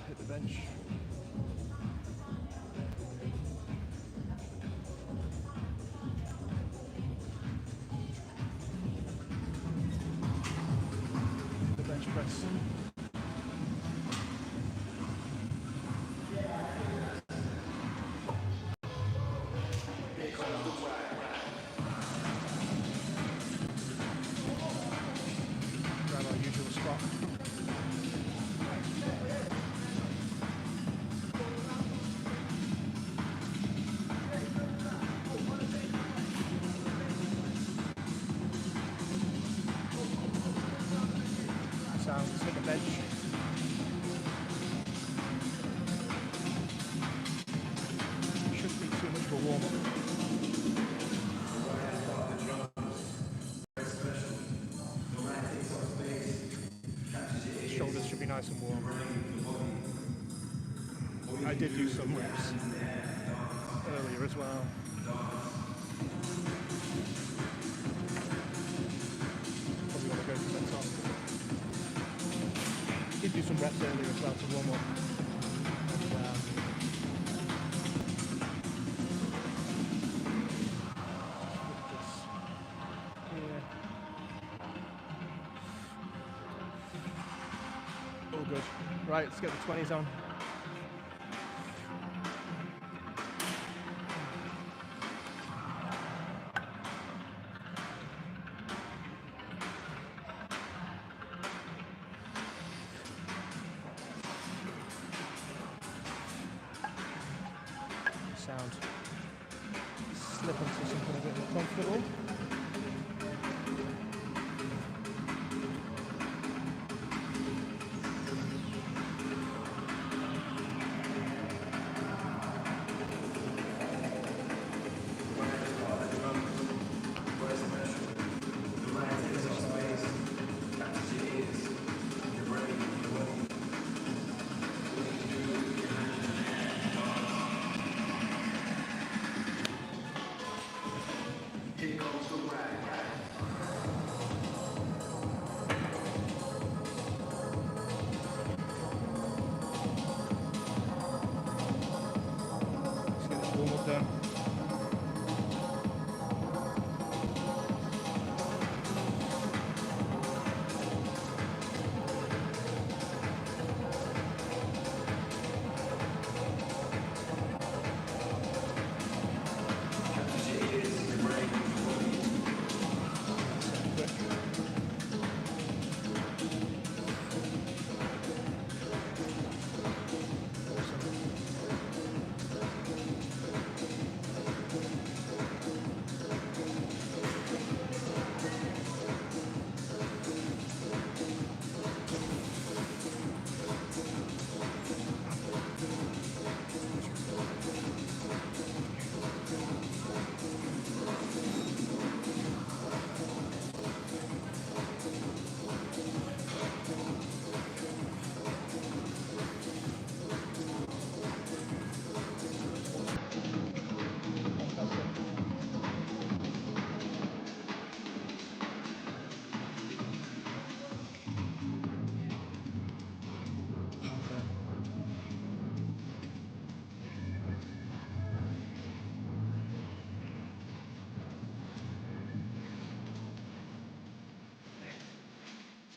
Hit the bench. Press. Grab our usual spot. Sounds hit the bench. Shouldn't be too much of a warm up. Shoulders should be nice and warm. I did do some reps earlier as well. Probably want to go to the top. Did do some reps earlier as well to warm up. All good. Right, let's get the 20s on. Sound. Slip into something a bit more comfortable. done.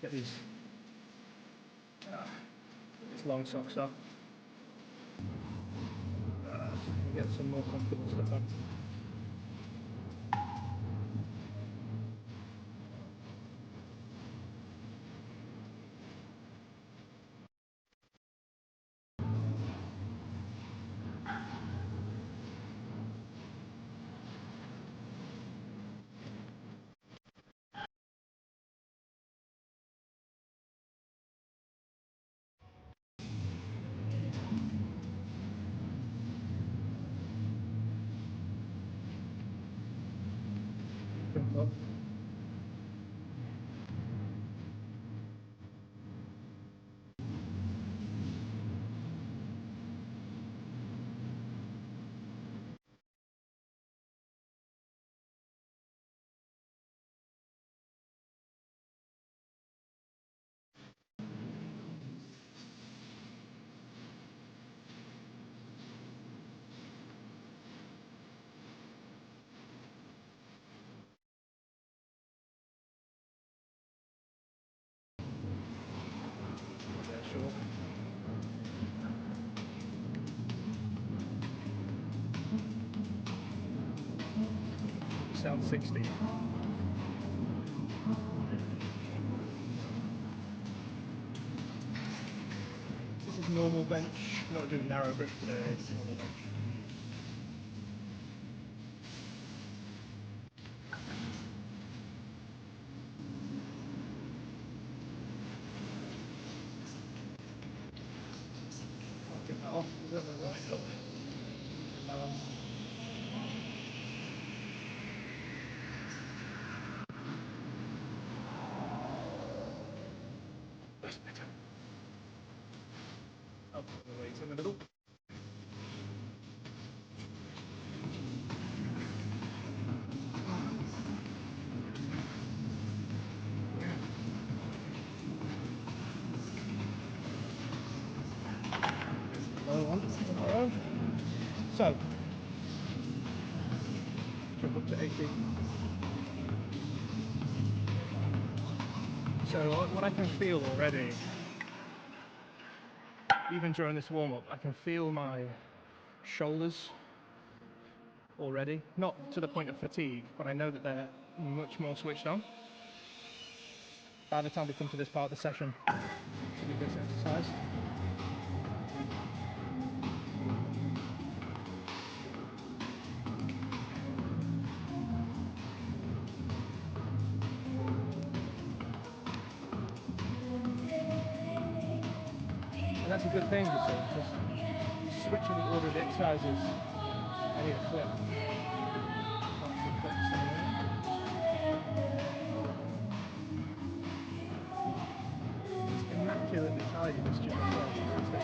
Let's get these long socks off. Get some more comfortable stuff on. Jump up. Yeah, sure. Sound 60. This is normal bench, not doing narrow grip today, it's normal bench. I'll get that off, is that the right up? That's better. I'll put the weight in the middle. Another one of our own. So, jump up to 80. So what I can feel already, even during this warm-up, I can feel my shoulders already. Not to the point of fatigue, but I know that they're much more switched on. By the time we come to this part of the session, to do this exercise. And that's a good thing, you see, because switching the order of the exercises, I need a clip. It's immaculately tidy, this gym as well. Fantastic.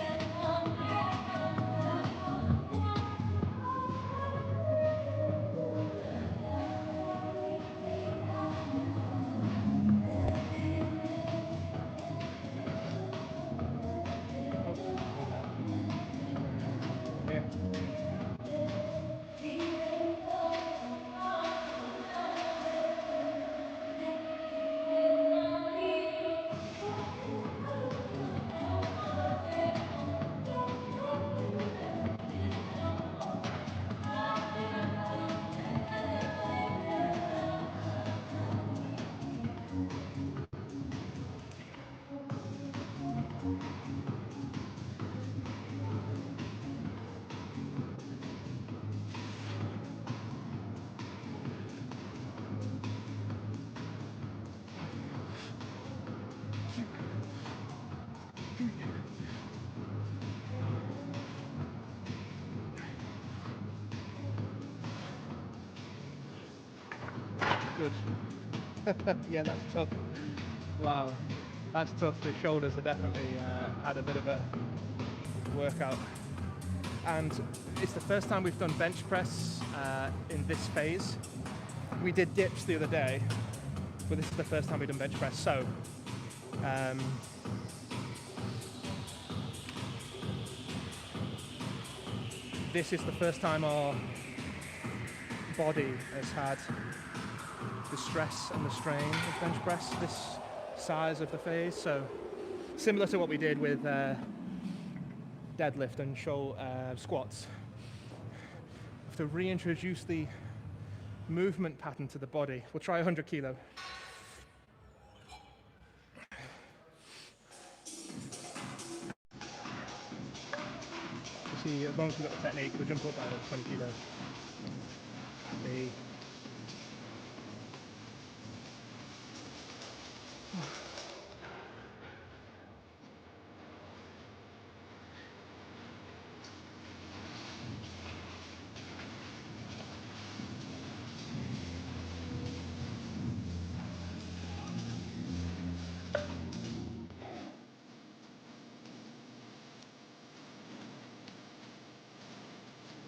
Yeah. Good. Yeah, that's tough. Wow, that's tough. The shoulders are definitely had a bit of a workout. And it's the first time we've done bench press in this phase. We did dips the other day, but this is the first time we've done bench press. So, this is the first time our body has had the stress and the strain of bench press this size of the phase. So, similar to what we did with deadlift and squats. Have to reintroduce the movement pattern to the body. We'll try 100 kilo. You see, as long as we've got the technique, we'll jump up by 20 kilo.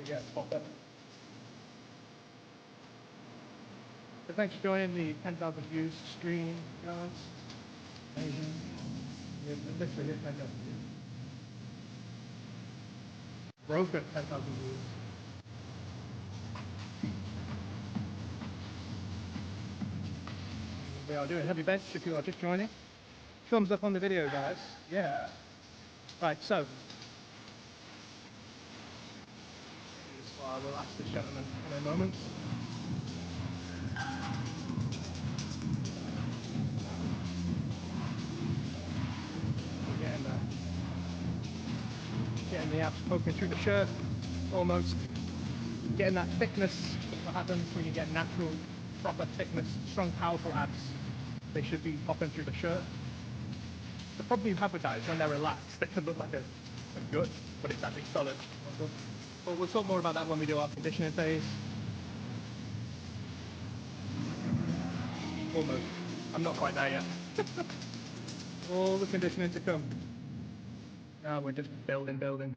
Yeah, pop up. So thanks for joining the 10,000 views stream, guys. Amazing. Yeah, literally hit 10,000 views. Broke at 10,000 views. We are doing heavy bench if you are just joining. Thumbs up on the video, guys. Yeah. Right, so. I will ask this gentleman in a moment. We're getting there. Getting the abs poking through the shirt, almost. Getting that thickness, what happens when you get natural, proper thickness, strong, powerful abs. They should be popping through the shirt. The problem you have with that is when they're relaxed, they can look like a gut, but it's actually solid. But we'll talk more about that when we do our conditioning phase. Almost. I'm not quite there yet. All the conditioning to come. Now we're just building.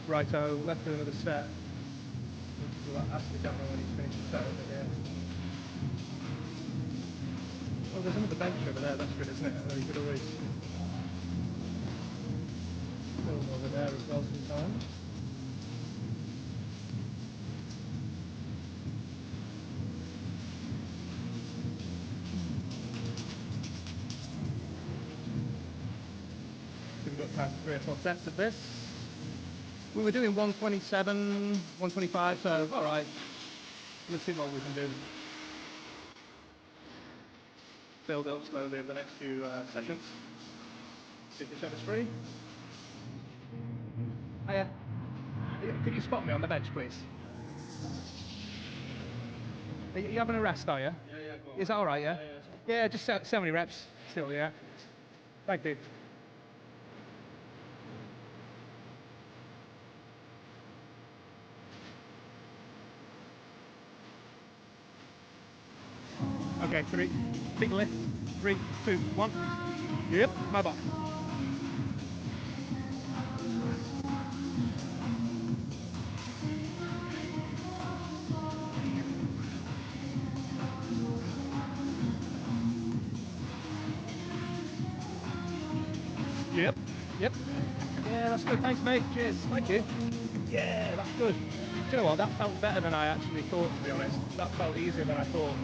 Righto, let's do another set. We'll ask the gentleman when he's finished the set over here. Oh, there's another bench over there, that's good, isn't it? You could always build over there as well sometimes. So we've got time for 3 or 4 sets of this. We were doing 127, 125, so alright. Let's see what we can do. Build up slowly over the next few sessions. See if the set is free. Hiya. Could you spot me on the bench, please? Are you having a rest, are you? Yeah, go on. Is that alright, yeah? Yeah, just so many reps. Still, yeah. Thank you. Okay, big lift. 3, 2, 1. Yep, my bot. Yep. Yeah, that's good. Thanks, mate. Cheers. Thank you. Yeah, that's good. Do you know what? That felt better than I actually thought, to be honest. That felt easier than I thought.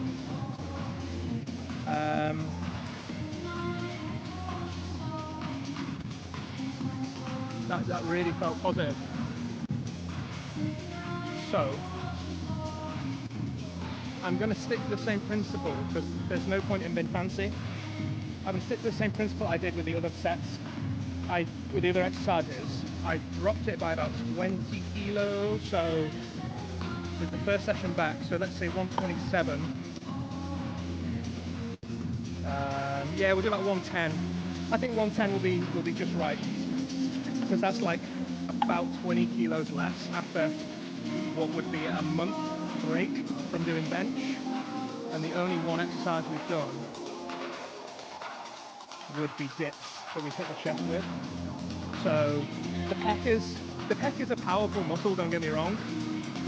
That really felt positive. So, I'm going to stick to the same principle because there's no point in being fancy. I'm going to stick to the same principle I did with the other sets. With the other exercises, I dropped it by about 20 kilos. So, with the first session back, so let's say 127. Yeah, we'll do about 110. I think 110 will be just right. because that's like about 20 kilos less after what would be a month break from doing bench. And the only one exercise we've done would be dips that we've hit the chest with. So the pec is a powerful muscle, don't get me wrong.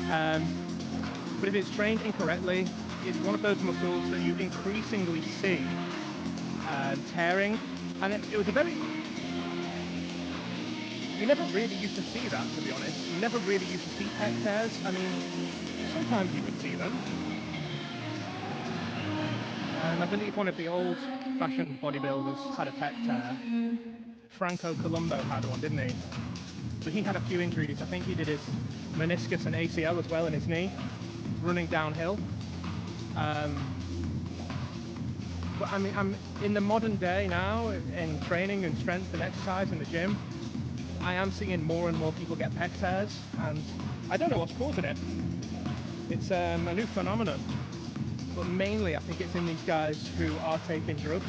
But if it's trained incorrectly, it's one of those muscles that you increasingly see tearing. And it was a very... You never really used to see that, to be honest. You never really used to see pec tears. I mean, sometimes you would see them. I believe one of the old-fashioned bodybuilders had a pec tear. Franco Colombo had one, didn't he? But he had a few injuries. I think he did his meniscus and ACL as well in his knee, running downhill. But I mean, I'm in the modern day now, in training and strength and exercise in the gym, I am seeing more and more people get pec tears, and I don't know what's causing it. It's a new phenomenon, but mainly I think it's in these guys who are taking drugs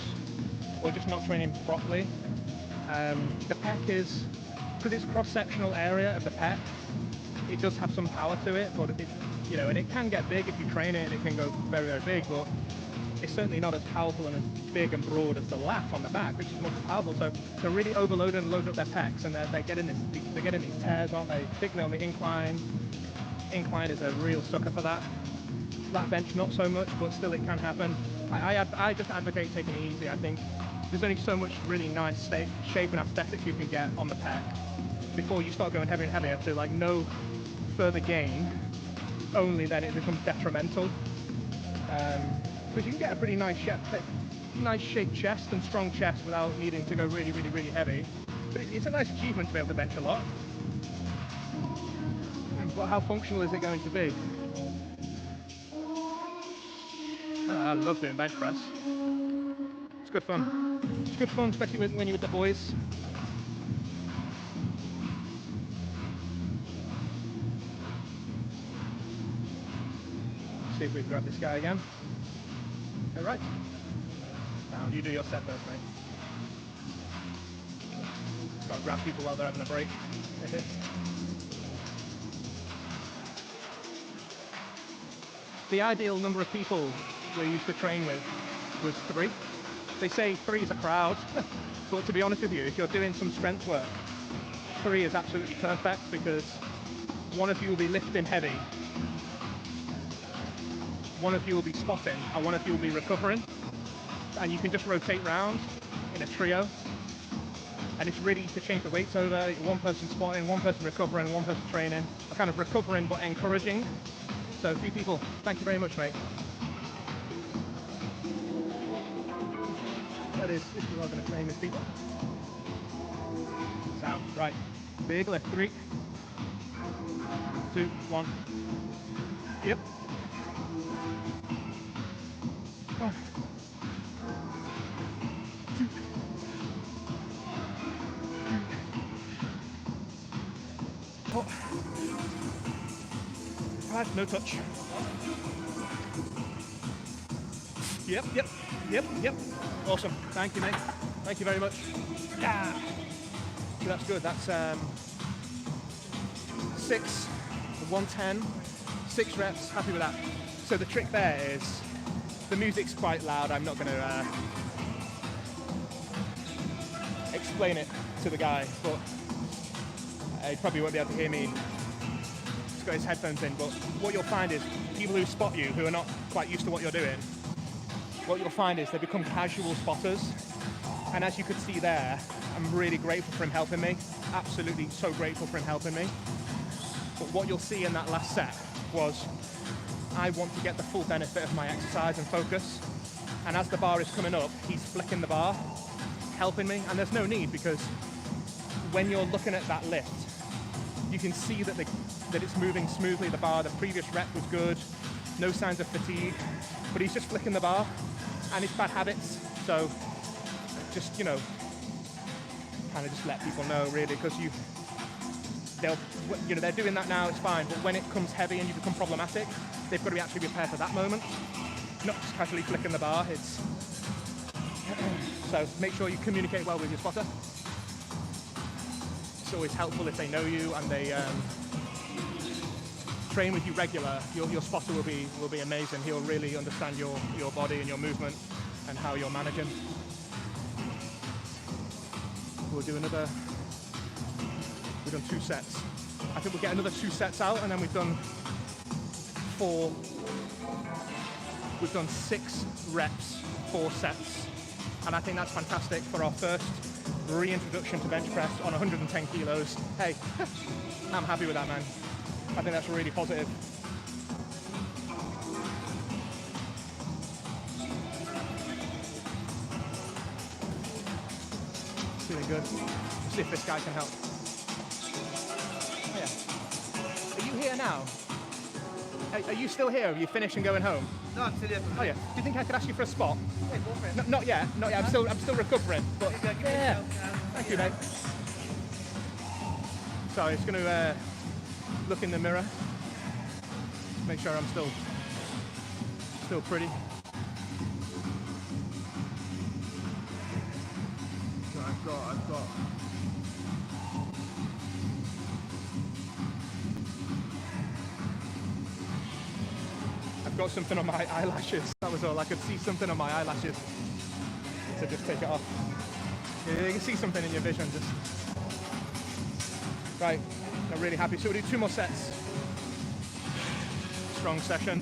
or just not training properly. The pec is, because it's cross-sectional area of the pec, it does have some power to it, but it, you know, and it can get big if you train it, and it can go very, very big, but it's certainly not as powerful and as big and broad as the lat on the back, which is much more powerful. So they're really overloaded and load up their pecs, and they're getting these tears, aren't they? Particularly on the incline. Incline is a real sucker for that. Flat bench, not so much, but still it can happen. I just advocate taking it easy. I think there's only so much really nice shape and aesthetics you can get on the pec before you start going heavier and heavier to like no further gain, only then it becomes detrimental. Because you can get a pretty nice shaped chest and strong chest without needing to go really, really, really heavy. But it's a nice achievement to be able to bench a lot. But how functional is it going to be? I love doing bench press. It's good fun. It's good fun, especially when you're with the boys. See if we grab this guy again. All right. Now you do your set first, mate. Got to grab people while they're having a break. The ideal number of people we used to train with was 3. They say 3 is a crowd, but to be honest with you, if you're doing some strength work, 3 is absolutely perfect because one of you will be lifting heavy, one of you will be spotting, and one of you will be recovering, and you can just rotate round in a trio. And it's really easy to change the weights over. One person spotting, one person recovering, one person training, a kind of recovering but encouraging. So 3 people, thank you very much, mate. This is what I'm going to train with people. So, right, big lift, 3, 2, 1. Yep. 1, 2, 3, 4. 5, no touch. Yep. Awesome. Thank you, mate. Thank you very much. Yeah. So that's good. That's 6, 110, 6 reps. Happy with that. So the trick there is the music's quite loud. I'm not going to explain it to the guy, but he probably won't be able to hear me. He's got his headphones in, but what you'll find is people who spot you, who are not quite used to what you're doing, what you'll find is they become casual spotters. And as you could see there, I'm really grateful for him helping me. Absolutely so grateful for him helping me. But what you'll see in that last set was I want to get the full benefit of my exercise and focus. And as the bar is coming up, he's flicking the bar, helping me. And there's no need, because when you're looking at that lift, you can see that it's moving smoothly, the bar. The previous rep was good, no signs of fatigue, but he's just flicking the bar, and it's bad habits. So just, you know, kind of just let people know, really, because they're doing that now, it's fine, but when it comes heavy and you become problematic, they've got to actually be prepared for that moment, not just casually flicking the bar. So make sure you communicate well with your spotter. always helpful if they know you and they train with you regular. Your spotter will be amazing. He'll really understand your body and your movement and how you're managing. We'll do another. We've done 2 sets. I think we'll get another 2 sets out, and then we've done 4. We've done 6 reps, 4 sets, and I think that's fantastic for our first reintroduction to bench press on 110 kilos. Hey, I'm happy with that, man. I think that's really positive. Feeling good. Let's see if this guy can help. Oh, yeah. Are you here now? Are you still here? Are you finished and going home? No, I'm still here. Oh yeah. Do you think I could ask you for a spot? Yeah, go for it. No, not yet. Not yet. I'm still recovering. But yeah. Thank you, mate. So I'm just going to look in the mirror, make sure I'm still pretty. So I've got. I've got something on my eyelashes. That was all. I could see something on my eyelashes. So just take it off. Yeah, you can see something in your vision. Just right. I'm really happy. So we'll do 2 more sets. Strong session.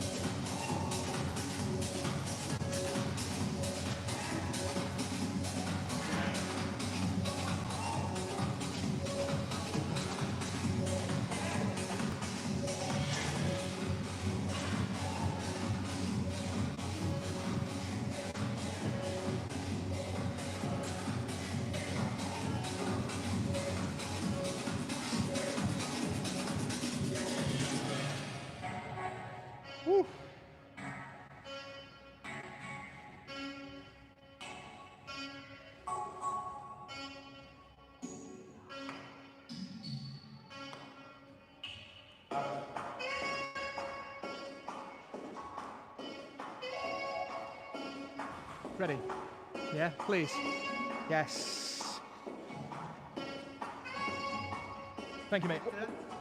Woo. Ready? Yeah, please. Yes. Thank you, mate.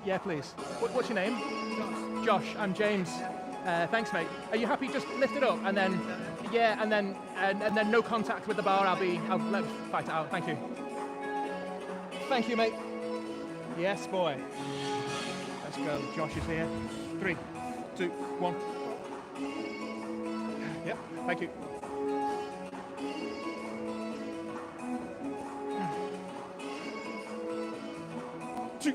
Yeah, please. What's your name? Josh. I'm James. Thanks, mate. Are you happy? Just lift it up and then, yeah, and then no contact with the bar. I'll let fight it out. Thank you. Thank you, mate. Yes, boy. Let's go. Josh is here. 3, 2, 1. Yep. Thank you. 2.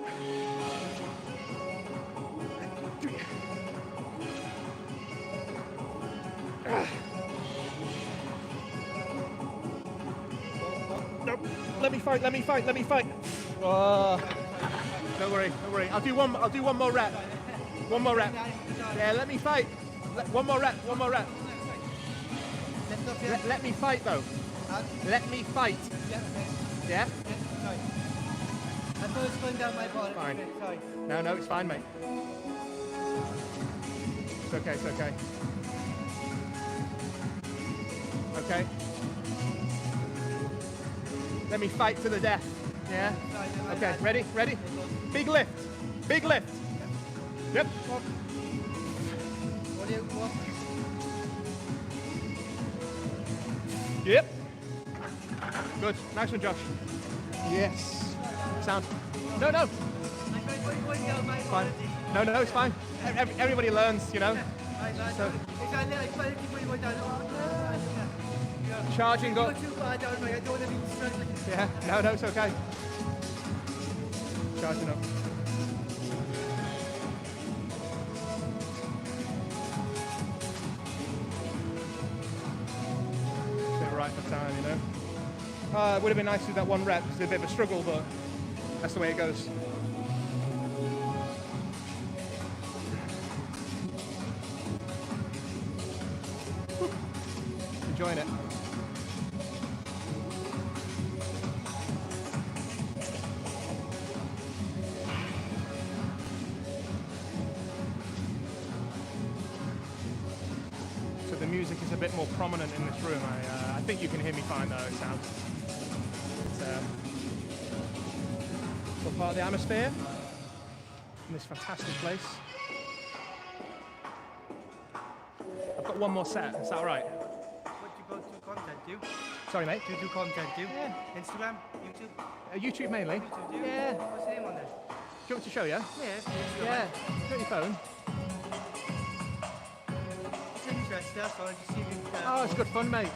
3. No, let me fight. Oh, don't worry. I'll do one more rep. Yeah, let me fight. One more rep. Let me fight though. Let me fight. Yeah? Sorry. I thought it was going down my body. Fine. Sorry. No, it's fine, mate. It's okay. Okay. Let me fight to the death. Yeah? Okay, ready? Big lift. Yep. Yep. Good. Nice one, Josh. Yes. Sound. No. It's fine. No, it's fine. Everybody learns, you know. So, charging up. Yeah, no, it's okay. Charging up. Bit right for time, you know. It would have been nice to do that 1 rep. It's a bit of a struggle, but that's the way it goes. Whew. Enjoying it. So the music is a bit more prominent in this room. I think you can hear me fine though. It sounds. It's part of the atmosphere in this fantastic place. I've got one more set, is that all right? What do you go to content, do? Sorry, mate. Do you do content, do? Yeah. Instagram? YouTube? YouTube mainly. YouTube, do you? Yeah. What's the name on there? Do you want me to show you? Yeah, Instagram. Yeah. Got your phone. It's interesting, so I just see you. Oh, it's good fun, mate.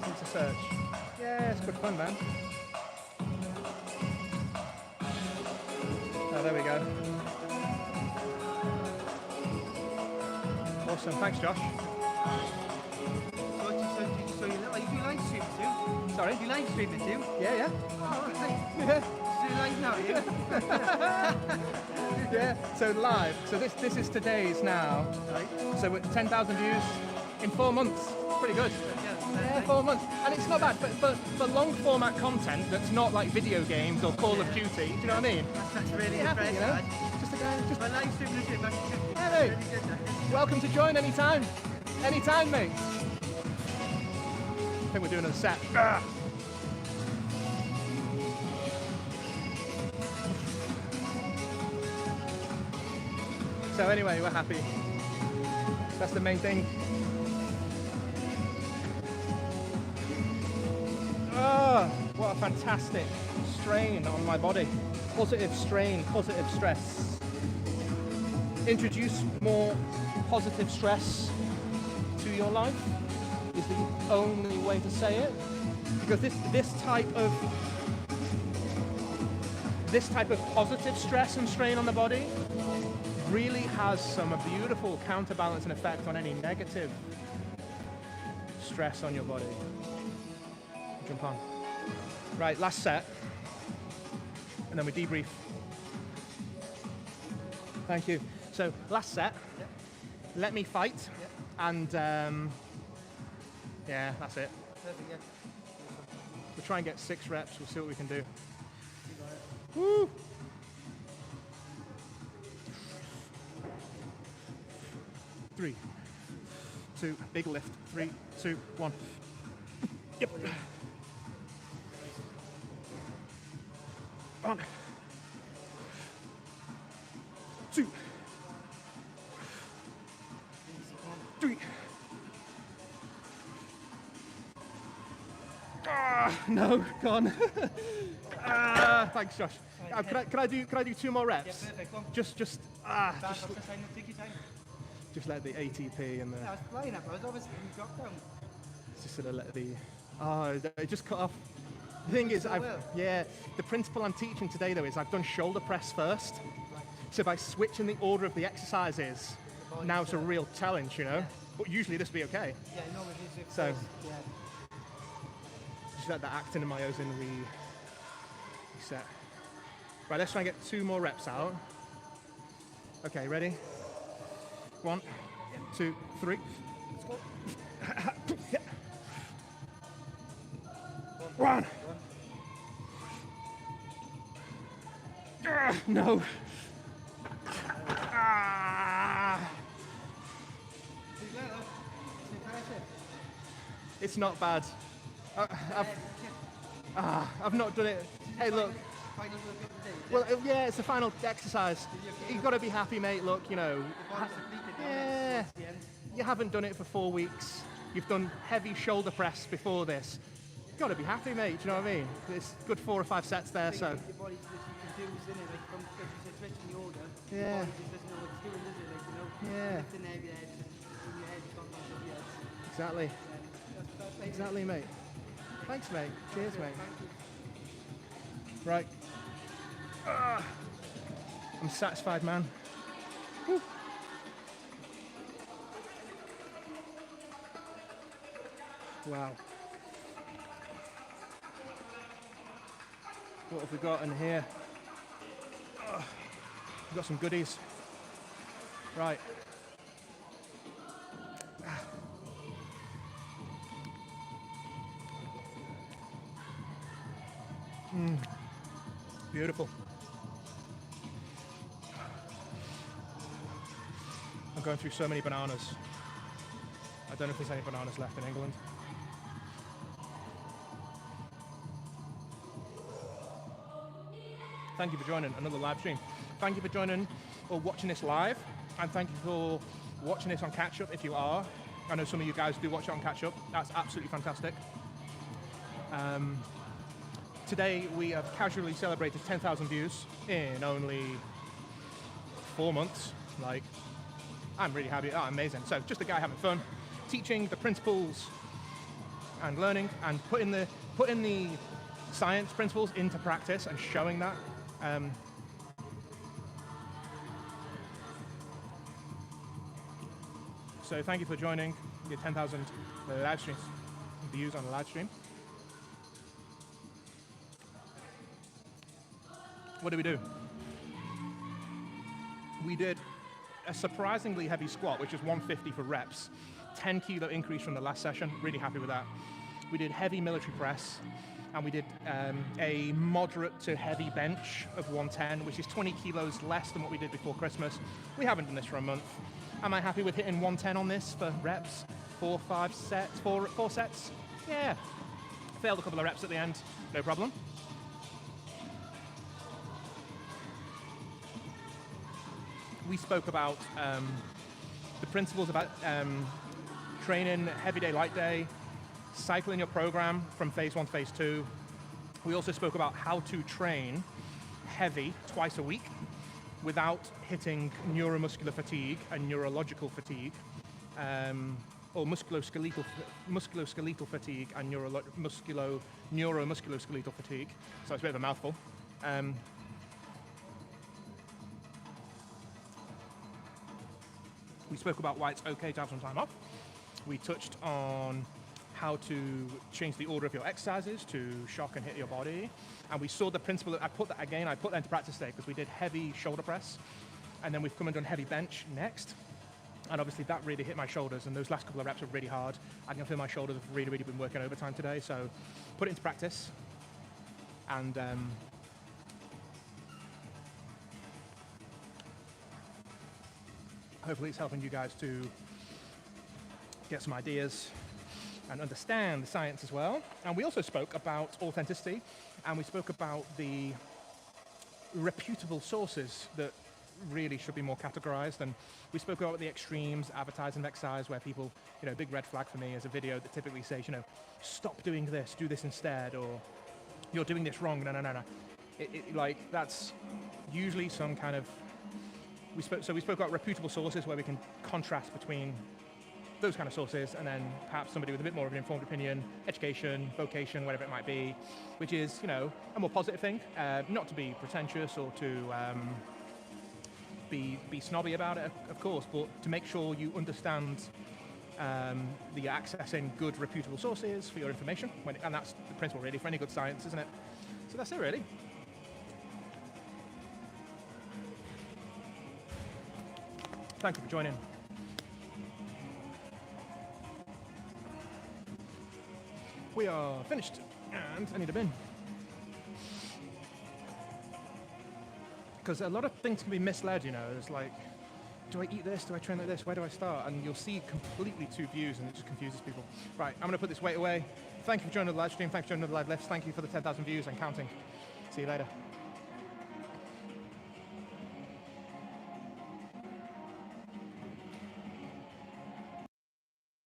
It's a search. Yeah, it's good fun, man. Oh, there we go. Awesome. Thanks, Josh. So you do live streams too? Sorry? You live streaming too? Yeah, yeah. Oh, right. Yeah. So you live now, you? Yeah. So live. So this is today's now. Right. So we're 10,000 views in 4 months. Pretty good. Yeah, 4 months. And it's not bad, but for long format content that's not like video games or Call of Duty, do you know what I mean? That's really Happy, impressive, you know? man. Just a guy, just My live stream is really Hey, good. That. welcome to join anytime. Anytime, mate. I think we're doing a set. So anyway, we're happy. That's the main thing. Oh, what a fantastic strain on my body. Positive strain, positive stress. Introduce more positive stress to your life is the only way to say it. Because this type of positive stress and strain on the body really has some beautiful counterbalancing effect on any negative stress on your body. Jump on. Right, last set. And then we debrief. Thank you. So, last set. Yep. Let me fight. Yep. And, yeah, that's it. Perfect, yeah. We'll try and get 6 reps. We'll see what we can do. Woo! Three, 2, big lift. 3, 2, 1. Yep. 1, 2, 3. No, gone. Thanks, Josh. Can I do 2 more reps? Yeah, perfect. Go on. Just Take your time. just let the ATP and the Yeah, I was flying up. I was obviously dropped down. just sort of let the it just cut off. The thing is, the principle I'm teaching today though is I've done shoulder press first. Right. So by switching the order of the exercises, now it's a real challenge, you know. Yeah. But usually this will be okay. Yeah, no, it is. So- Yeah. Just let that actin in my O's in reset. Right, let's try and get 2 more reps out. Okay, ready? 1, 2, 3. Let's go. 1. No. It's not bad. I've not done it. Hey, look. Final work of the day. Well, yeah, it's the final exercise. You've got to be happy, mate. Look, you know. The body's depleted now. Yeah. It's the end. You haven't done it for 4 weeks. You've done heavy shoulder press before this. You've got to be happy, mate. Do you know what I mean? It's good 4 or 5 sets there, so. Your body's literally confused, isn't it? Like, from switching the order. Yeah. The body just doesn't know what it's doing, does it? Like, you know? Yeah. Lifting heavy head, in your head, talking about something else. Exactly. That's Exactly, mate. Thanks, mate. Cheers, mate. Thank you. Right. I'm satisfied, man. Whew. Wow. What have we got in here? We've got some goodies. Right. Beautiful. I'm going through so many bananas. I don't know if there's any bananas left in England. Thank you for joining another live stream. Thank you for joining or watching this live, and thank you for watching this on catch up if you are. I know some of you guys do watch it on catch up. That's absolutely fantastic. Today we have casually celebrated 10,000 views in only 4 months. Like, I'm really happy. Oh, amazing. So just a guy having fun, teaching the principles and learning and putting the science principles into practice and showing that. So thank you for joining the 10,000 live streams, views on the live stream. What did we do? We did a surprisingly heavy squat, which is 150 for reps, 10 kilo increase from the last session, really happy with that. We did heavy military press, and we did a moderate to heavy bench of 110, which is 20 kilos less than what we did before Christmas. We haven't done this for a month. Am I happy with hitting 110 on this for reps? 4 sets? Yeah. Failed a couple of reps at the end, no problem. We spoke about the principles about training heavy day, light day, cycling your program from phase 1 to phase 2. We also spoke about how to train heavy twice a week without hitting neuromuscular fatigue and neurological fatigue, or musculoskeletal fatigue and neuromusculoskeletal fatigue. So it's a bit of a mouthful. We spoke about why it's okay to have some time off. We touched on how to change the order of your exercises to shock and hit your body. And we saw the principle. I put that into practice today because we did heavy shoulder press, and then we've come and done heavy bench next. And obviously that really hit my shoulders, and those last couple of reps were really hard. I can feel my shoulders have really, really been working overtime today, so put it into practice. And hopefully it's helping you guys to get some ideas and understand the science as well. And we also spoke about authenticity, and we spoke about the reputable sources that really should be more categorized. And we spoke about the extremes, advertising exercise, where people, big red flag for me is a video that typically says, stop doing this, do this instead, or you're doing this wrong, no. Like, that's usually some kind of, we spoke about reputable sources where we can contrast between those kind of sources, and then perhaps somebody with a bit more of an informed opinion, education, vocation, whatever it might be, which is, a more positive thing, not to be pretentious or to be snobby about it, of course, but to make sure you understand that you're accessing good, reputable sources for your information, and that's the principle really for any good science, isn't it? So that's it really. Thank you for joining. We are finished, and I need a bin. Because a lot of things can be misled, It's like, do I eat this? Do I train like this? Where do I start? And you'll see completely two views, and it just confuses people. Right, I'm going to put this weight away. Thank you for joining the live stream. Thank you for joining the live lifts. Thank you for the 10,000 views and counting. See you later.